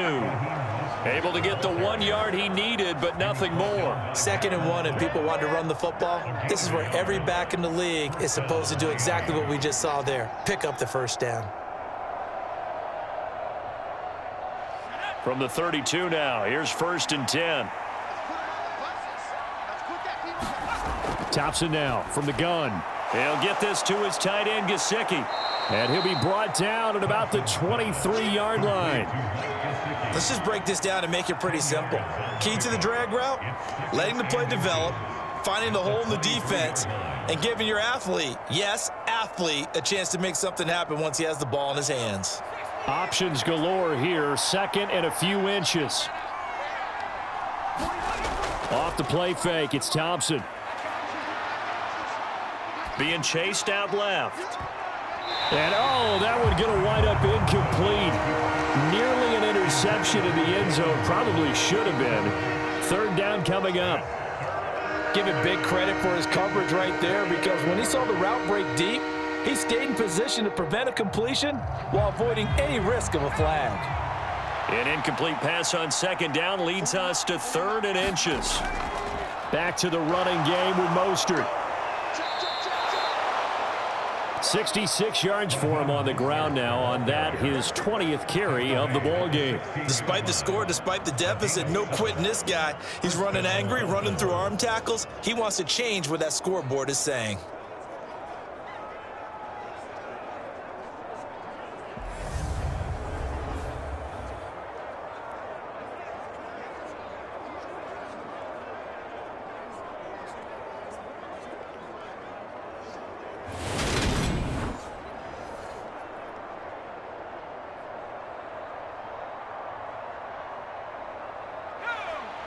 Able to get the 1 yard he needed, but nothing more. 2nd and 1, and people want to run the football. This is where every back in the league is supposed to do exactly what we just saw there. Pick up the first down. From the 32 now, here's 1st and 10. Thompson now from the gun. He'll get this to his tight end, Gesicki. And he'll be brought down at about the 23-yard line. Let's just break this down and make it pretty simple. Key to the drag route, letting the play develop, finding the hole in the defense, and giving your athlete, yes, athlete, a chance to make something happen once he has the ball in his hands. Options galore here, 2nd and a few inches. Off the play fake, it's Thompson. Being chased out left. And, oh, that would get a wind up incomplete. Nearly an interception in the end zone. Probably should have been. 3rd down coming up. Give him big credit for his coverage right there because when he saw the route break deep, he stayed in position to prevent a completion while avoiding any risk of a flag. An incomplete pass on 2nd down leads us to 3rd and inches. Back to the running game with Mostert. 66 yards for him on the ground now on that, his 20th carry of the ball game. Despite the score, despite the deficit, no quitting this guy. He's running angry, running through arm tackles. He wants to change what that scoreboard is saying.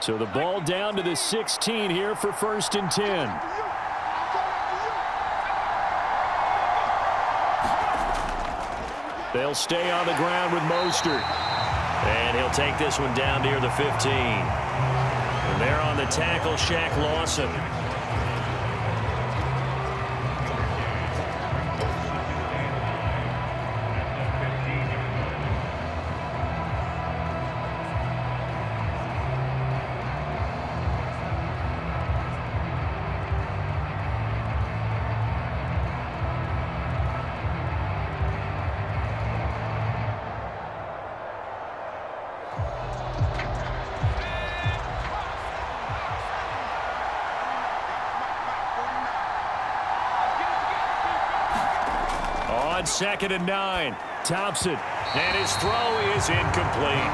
So the ball down to the 16 here for 1st and 10. They'll stay on the ground with Mostert. And he'll take this one down near the 15. And there on the tackle, Shaq Lawson. On 2nd and 9, Thompson. And his throw is incomplete.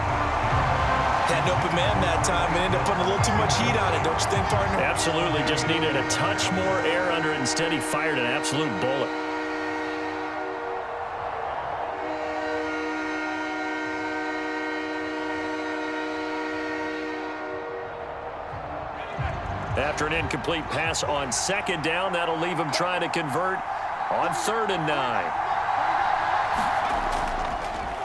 Had an open man that time and ended up putting a little too much heat on it, don't you think, partner? Absolutely. Just needed a touch more air under it. Instead, he fired an absolute bullet. After an incomplete pass on second down, that'll leave him trying to convert on 3rd and 9.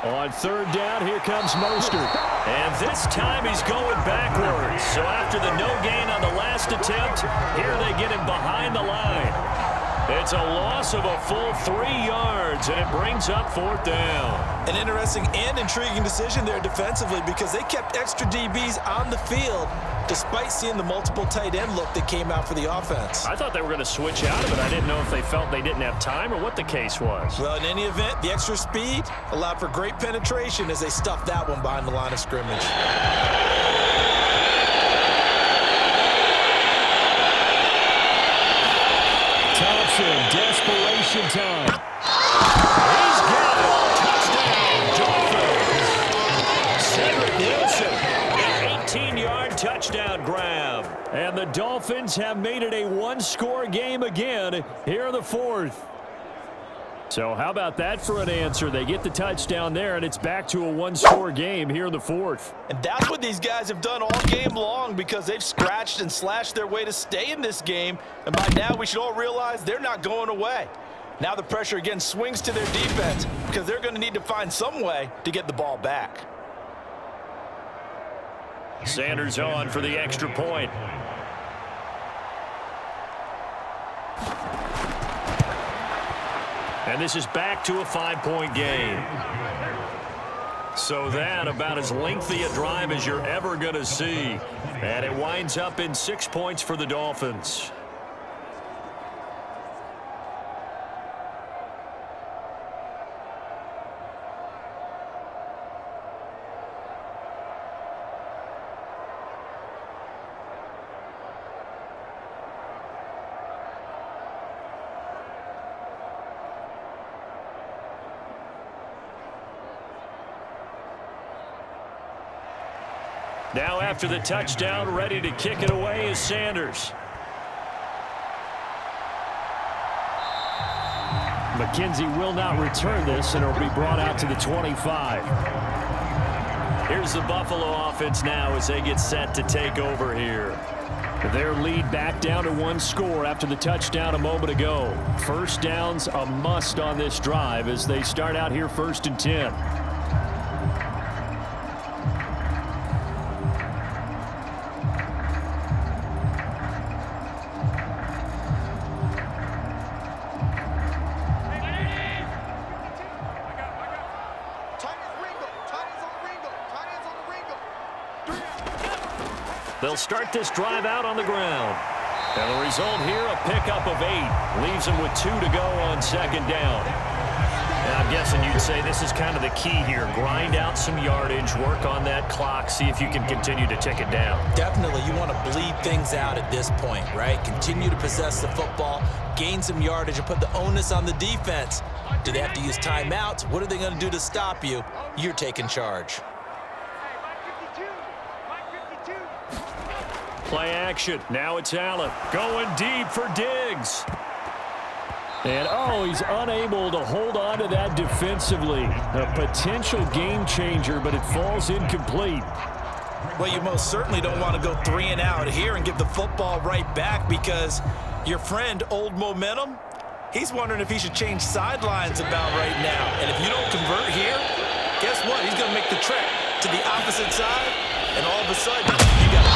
On 3rd down, here comes Mostert. And this time he's going backwards. So after the no gain on the last attempt, here they get him behind the line. It's a loss of a full 3 yards, and it brings up 4th down. An interesting and intriguing decision there defensively because they kept extra DBs on the field despite seeing the multiple tight end look that came out for the offense. I thought they were going to switch out of it. I didn't know if they felt they didn't have time or what the case was. Well, in any event, the extra speed allowed for great penetration as they stuffed that one behind the line of scrimmage. Thompson, desperation time. He's got it. Touchdown, Dolphins. Cedric Wilson, an 18-yard touchdown grab. And the Dolphins have made it a one-score game again here in the 4th. So how about that for an answer? They get the touchdown there, and it's back to a one-score game here in the 4th. And that's what these guys have done all game long because they've scratched and slashed their way to stay in this game. And by now, we should all realize they're not going away. Now the pressure again swings to their defense because they're going to need to find some way to get the ball back. Sanders on for the extra point. And this is back to a 5-point game. So that about as lengthy a drive as you're ever going to see. And it winds up in 6 points for the Dolphins. Now after the touchdown, ready to kick it away is Sanders. McKenzie will not return this, and it'll be brought out to the 25. Here's the Buffalo offense now as they get set to take over here. Their lead back down to 1 score after the touchdown a moment ago. First down's a must on this drive as they start out here 1st and 10. They'll start this drive out on the ground. And the result here, a pickup of 8. Leaves them with 2 to go on 2nd down. And I'm guessing you'd say this is kind of the key here. Grind out some yardage, work on that clock, see if you can continue to tick it down. Definitely, you want to bleed things out at this point, right? Continue to possess the football, gain some yardage, and put the onus on the defense. Do they have to use timeouts? What are they going to do to stop you? You're taking charge. Play action. Now it's Allen going deep for Diggs. And, he's unable to hold on to that defensively. A potential game changer, but it falls incomplete. Well, you most certainly don't want to go 3 and out here and give the football right back because your friend, Old Momentum, he's wondering if he should change sidelines about right now. And if you don't convert here, guess what? He's going to make the trek to the opposite side, and all of a sudden, you got to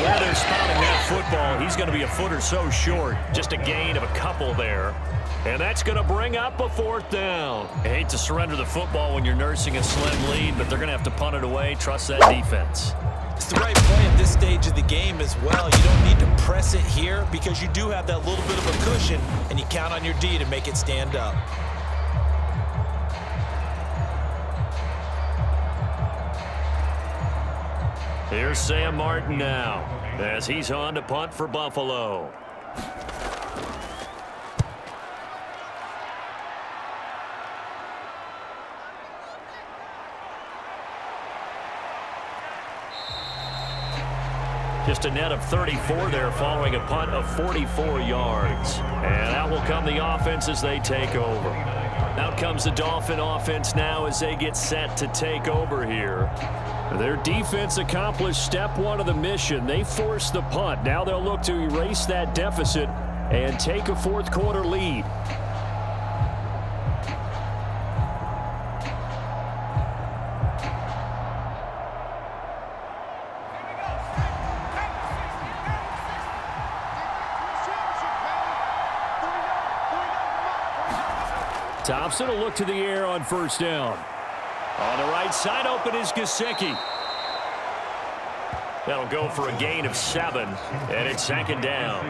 where they're spotting that football, he's going to be a foot or so short. Just a gain of a couple there. And that's going to bring up a 4th down. I hate to surrender the football when you're nursing a slim lead, but they're going to have to punt it away. Trust that defense. It's the right play at this stage of the game as well. You don't need to press it here because you do have that little bit of a cushion, and you count on your D to make it stand up. Here's Sam Martin now as he's on to punt for Buffalo. Just a net of 34 there following a punt of 44 yards. And out will come the offense as they take over. Out comes the Dolphin offense now as they get set to take over here. Their defense accomplished step one of the mission. They forced the punt. Now they'll look to erase that deficit and take a fourth quarter lead. Thompson will look to the air on first down. On the right side, open is Gesicki. That'll go for a gain of 7, and it's second down.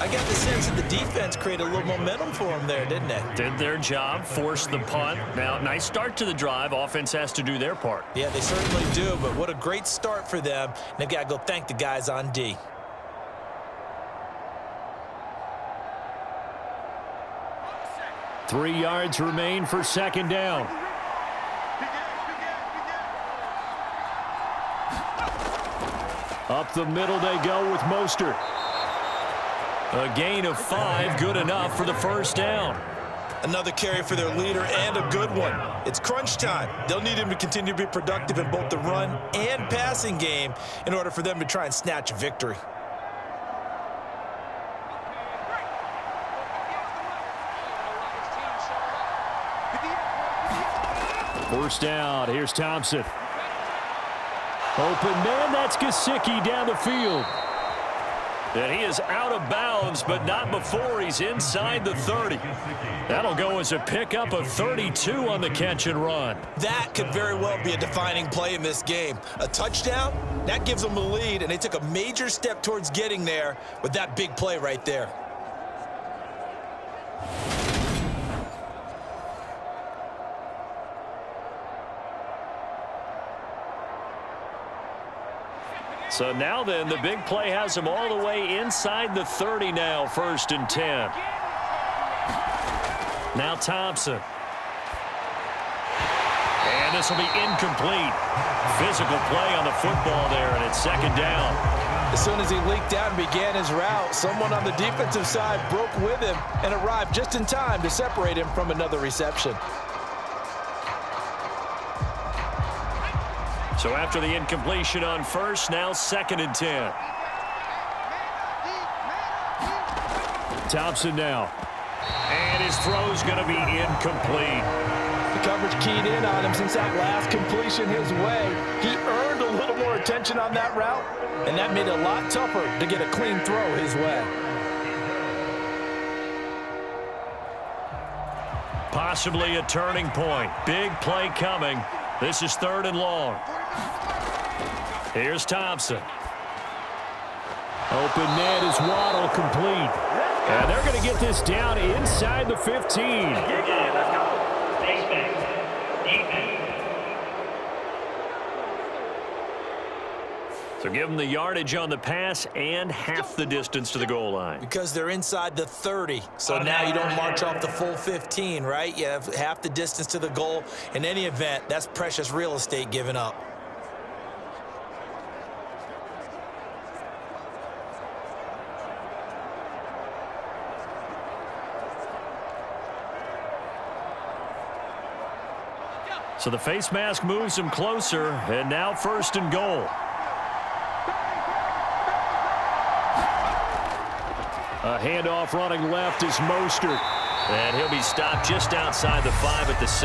I got the sense that the defense created a little momentum for them there, didn't they? Did their job, forced the punt. Now, nice start to the drive. Offense has to do their part. Yeah, they certainly do, but what a great start for them. And they've got to go thank the guys on D. Three yards remain for second down. Up the middle they go with Mostert. A gain of 5, good enough for the first down. Another carry for their leader and a good one. It's crunch time. They'll need him to continue to be productive in both the run and passing game in order for them to try and snatch a victory. First down. Here's Thompson. Open man, that's Gesicki down the field. And he is out of bounds, but not before he's inside the 30. That'll go as a pickup of 32 on the catch and run. That could very well be a defining play in this game. A touchdown, that gives them the lead, and they took a major step towards getting there with that big play right there. So now then, the big play has him all the way inside the 30 now, 1st and 10. Now Thompson. And this will be incomplete. Physical play on the football there, and it's second down. As soon as he leaked out and began his route, someone on the defensive side broke with him and arrived just in time to separate him from another reception. So after the incompletion on first, now 2nd and 10. Thompson now. And his throw's going to be incomplete. The coverage keyed in on him since that last completion his way. He earned a little more attention on that route, and that made it a lot tougher to get a clean throw his way. Possibly a turning point. Big play coming. This is 3rd and long. Here's Thompson. Open man is Waddle, complete. And they're going to get this down inside the 15. Okay, let's go. Defense. So give them the yardage on the pass and half the distance to the goal line. Because they're inside the 30, so now you don't march off the full 15, right? You have half the distance to the goal. In any event, that's precious real estate given up. So the face mask moves him closer, and now 1st and goal. A handoff running left is Mostert. And he'll be stopped just outside the 5 at the 6.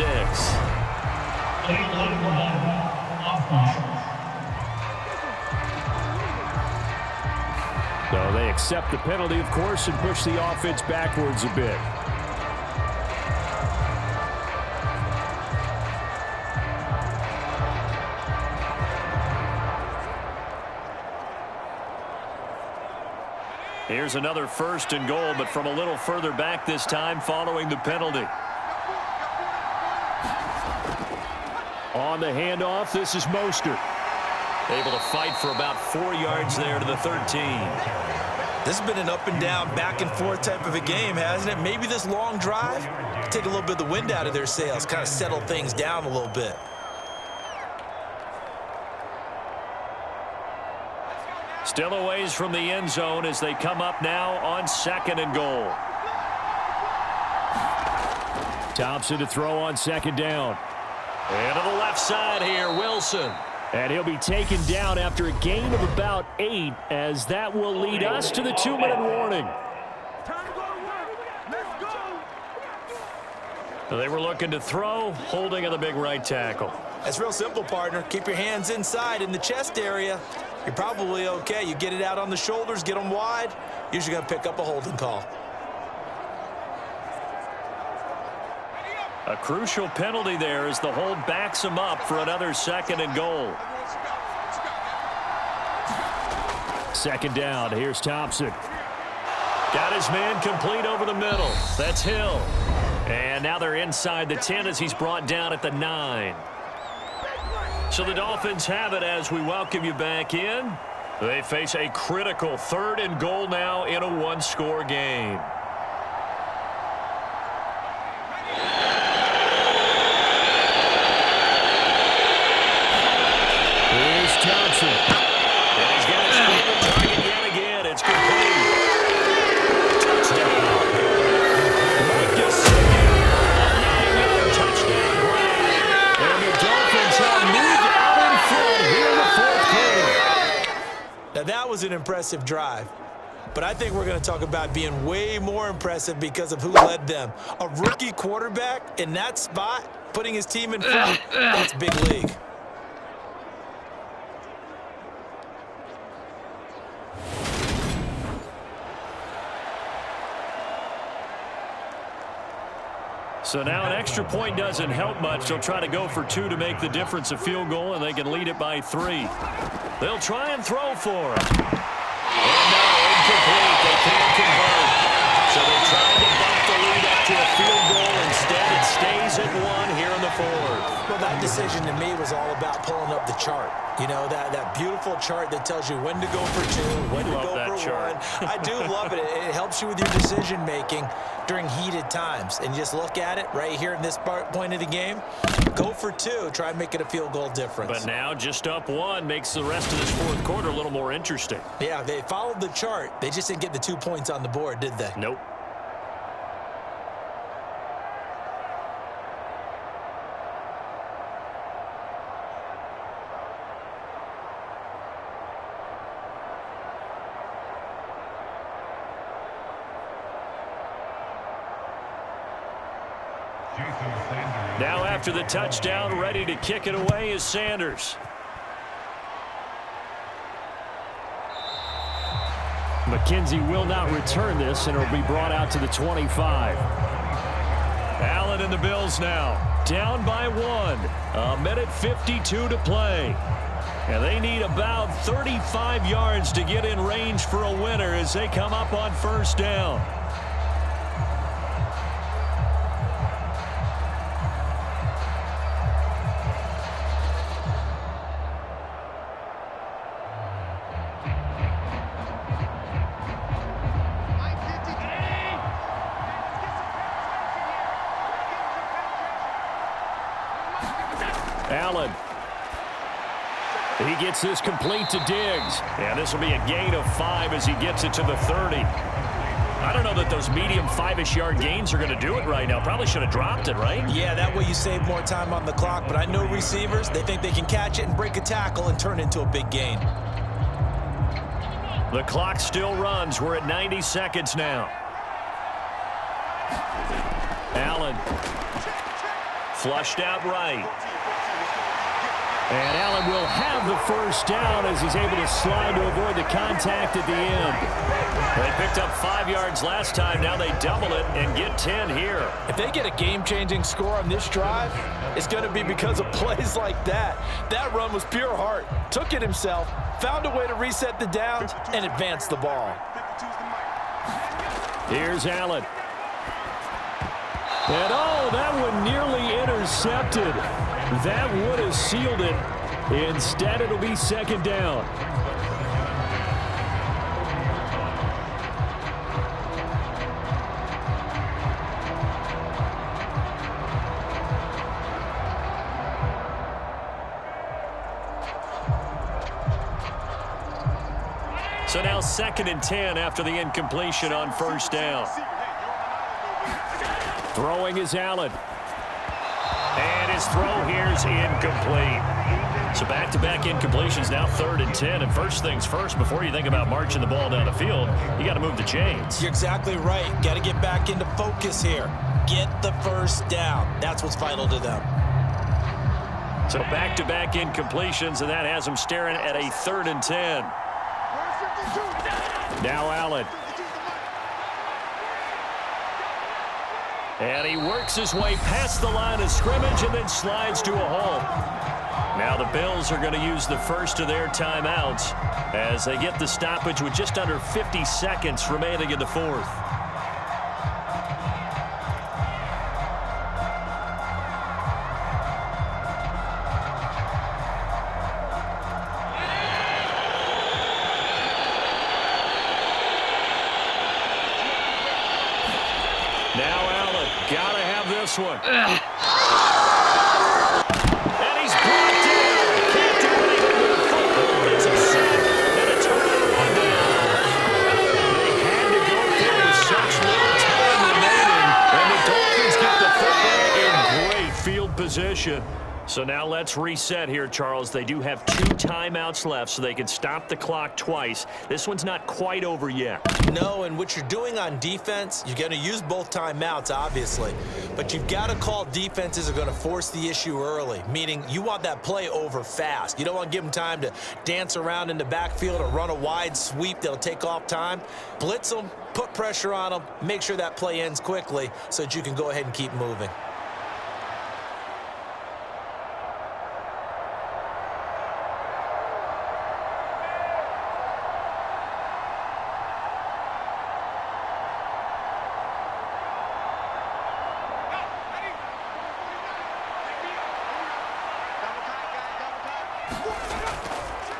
So they accept the penalty, of course, and push the offense backwards a bit. Here's another 1st and goal, but from a little further back this time following the penalty. On the handoff, this is Mostert. Able to fight for about 4 yards there to the 13. This has been an up and down, back and forth type of a game, hasn't it? Maybe this long drive, take a little bit of the wind out of their sails, kind of settle things down a little bit. Still a ways from the end zone as they come up now on 2nd and goal. Thompson to throw on second down. And to the left side here, Wilson. And he'll be taken down after a gain of about 8, as that will lead us to the 2-minute warning. They were looking to throw, holding on the big right tackle. That's real simple, partner. Keep your hands inside in the chest area. You're probably okay. You get it out on the shoulders, get them wide. Usually going to pick up a holding call. A crucial penalty there as the hold backs him up for another 2nd and goal. Second down. Here's Thompson. Got his man complete over the middle. That's Hill. And now they're inside the 10 as he's brought down at the 9. So the Dolphins have it as we welcome you back in. They face a critical 3rd and goal now in a 1-score game. Here's Thompson. And he's got his favorite target yet again. It's complete. Touchdown. Mike Gesicki. Touchdown grab. And the Dolphins have moved out in front here in the 4th quarter. Now, that was an impressive drive. But I think we're going to talk about being way more impressive because of who led them. A rookie quarterback in that spot, putting his team in front, that's big league. So now an extra point doesn't help much. They'll try to go for 2 to make the difference a field goal, and they can lead it by 3. They'll try and throw for it. And now incomplete. They can't convert. So they're trying to bump the lead up to a field goal. Instead, it stays at 1 here in the 4th. Well, that decision to me was all about pulling up the chart. You know, that beautiful chart that tells you when to go for 2, when to go for 1. I do love it. It helps you with your decision-making during heated times. And you just look at it right here in this point of the game. Go for 2. Try and make it a field goal difference. But now just up 1 makes the rest of this 4th quarter a little more interesting. Yeah, they followed the chart. They just didn't get the 2 points on the board, did they? Nope. Now after the touchdown, ready to kick it away is Sanders. McKenzie will not return this, and it'll be brought out to the 25. Allen and the Bills now down by 1. 1:52 to play. And they need about 35 yards to get in range for a winner as they come up on 1st down. Allen. He gets this complete to Diggs. And this will be a gain of 5 as he gets it to the 30. I don't know that those medium 5-ish yard gains are going to do it right now. Probably should have dropped it, right? Yeah, that way you save more time on the clock. But I know receivers, they think they can catch it and break a tackle and turn it into a big gain. The clock still runs. We're at 90 seconds now. Allen. Flushed out right. And Allen will have the 1st down as he's able to slide to avoid the contact at the end. They picked up 5 yards last time. Now they double it and get 10 here. If they get a game-changing score on this drive, it's going to be because of plays like that. That run was pure heart. Took it himself, found a way to reset the downs, and advance the ball. Here's Allen. And oh, that one nearly intercepted. That would have sealed it. Instead, it'll be 2nd down. So now 2nd and 10 after the incompletion on 1st down. Throwing is Allen. And his throw here's incomplete. So back-to-back incompletions, now 3rd and 10. And first things first, before you think about marching the ball down the field, you got to move the chains. You're exactly right. Got to get back into focus here. Get the first down. That's what's vital to them. So back-to-back incompletions, and that has them staring at a 3rd and 10. Now Allen. And he works his way past the line of scrimmage and then slides to a halt. Now the Bills are going to use the first of their timeouts as they get the stoppage with just under 50 seconds remaining in the 4th. Now Allen, gotta have this one. And he's brought down. Can't do anything with the football. It's a sack and a turnover down. They had to go through with such little time remaining, and the Dolphins get the football in great field position. So now let's reset here, Charles. They do have 2 timeouts left, so they can stop the clock twice. This one's not quite over yet. No, and what you're doing on defense, you're going to use both timeouts, obviously. But you've got to call defenses are going to force the issue early, meaning you want that play over fast. You don't want to give them time to dance around in the backfield or run a wide sweep that'll take off time. Blitz them, put pressure on them, make sure that play ends quickly so that you can go ahead and keep moving.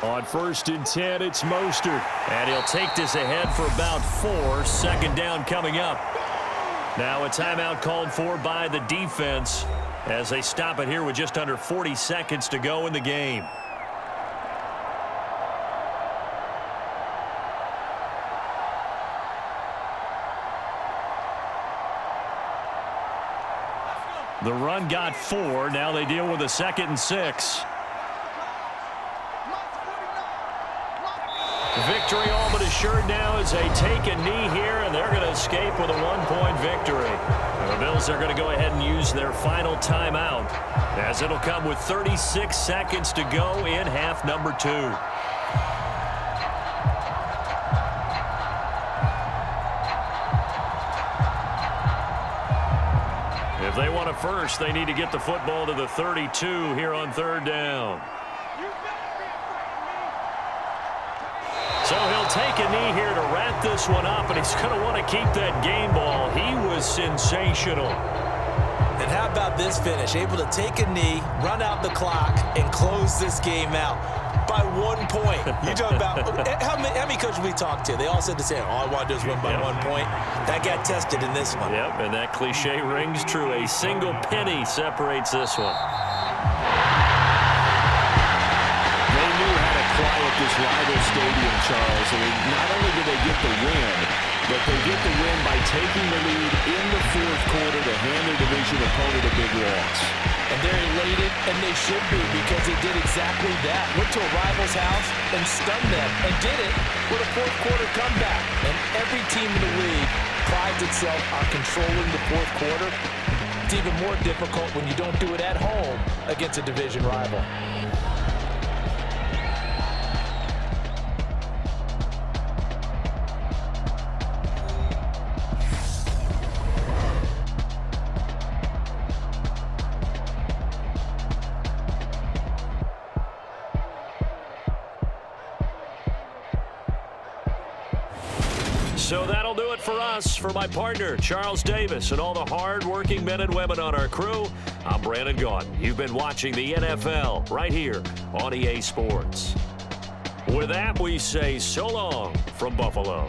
On 1st and 10, it's Mostert. And he'll take this ahead for about 4. 2nd down coming up. Now a timeout called for by the defense as they stop it here with just under 40 seconds to go in the game. The run got 4. Now they deal with a 2nd and 6. Victory all but assured now as they take a knee here, and they're going to escape with a 1-point victory. And the Bills are going to go ahead and use their final timeout as it'll come with 36 seconds to go in half number 2. If they want a first, they need to get the football to the 32 here on 3rd down. So he'll take a knee here to wrap this one up, and he's going to want to keep that game ball. He was sensational. And how about this finish? Able to take a knee, run out the clock, and close this game out by 1 point. You talk about how many coaches we talked to? They all said the same. All I want to do is win by 1 point. That got tested in this one. Yep, and that cliche rings true. A single penny separates this one. Quiet this rival stadium, Charles. I mean, not only did they get the win, but they get the win by taking the lead in the 4th quarter to hand their division opponent a big loss. And they're elated, and they should be, because they did exactly that. Went to a rival's house and stunned them, and did it with a 4th quarter comeback. And every team in the league prides itself on controlling the 4th quarter. It's even more difficult when you don't do it at home against a division rival. So that'll do it for us. For my partner, Charles Davis, and all the hard-working men and women on our crew, I'm Brandon Gaudin. You've been watching the NFL right here on EA Sports. With that, we say so long from Buffalo.